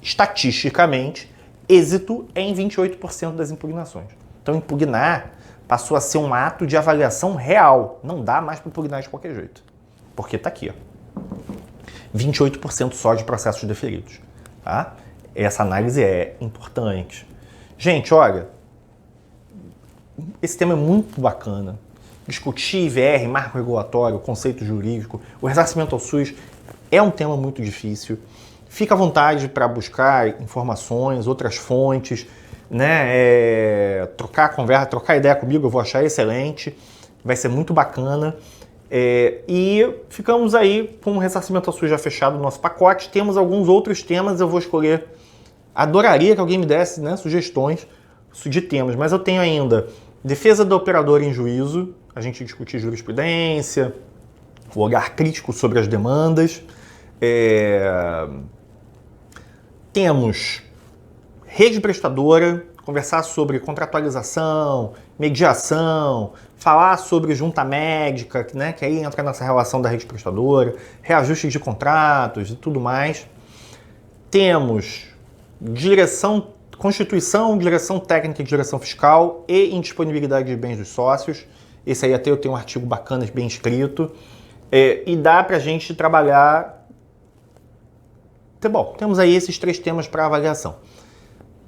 estatisticamente êxito em 28% das impugnações. Então impugnar passou a ser um ato de avaliação real, não dá mais para impugnar de qualquer jeito, porque está aqui, ó, 28% só de processos deferidos, tá? Essa análise é importante. Gente, olha, esse tema é muito bacana. Discutir IVR, marco regulatório, conceito jurídico, o ressarcimento ao SUS é um tema muito difícil. Fica à vontade para buscar informações, outras fontes, né? Trocar conversa, trocar ideia comigo, eu vou achar excelente, vai ser muito bacana. E ficamos aí com o ressarcimento ao SUS já fechado no nosso pacote. Temos alguns outros temas, eu vou escolher. Adoraria que alguém me desse, né, sugestões de temas, mas eu tenho ainda defesa do operador em juízo, a gente discutir jurisprudência, o olhar crítico sobre as demandas. Temos rede prestadora, conversar sobre contratualização, mediação, falar sobre junta médica, né, que aí entra nessa relação da rede prestadora, reajuste de contratos e tudo mais. Temos Constituição, direção técnica e direção fiscal e indisponibilidade de bens dos sócios. Esse aí até eu tenho um artigo bacana, bem escrito. E dá pra gente trabalhar... Bom, temos aí esses 3 temas para avaliação.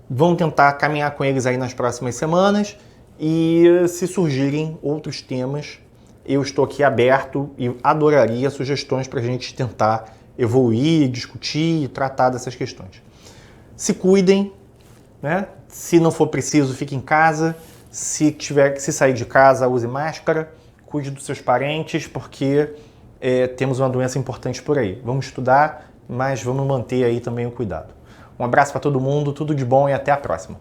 Vamos tentar caminhar com eles aí nas próximas semanas e se surgirem outros temas, eu estou aqui aberto e adoraria sugestões para a gente tentar evoluir, discutir e tratar dessas questões. Se cuidem, né? Se não for preciso, fique em casa. Se tiver que sair de casa, use máscara, cuide dos seus parentes, porque temos uma doença importante por aí. Vamos estudar, mas vamos manter aí também o cuidado. Um abraço para todo mundo, tudo de bom e até a próxima.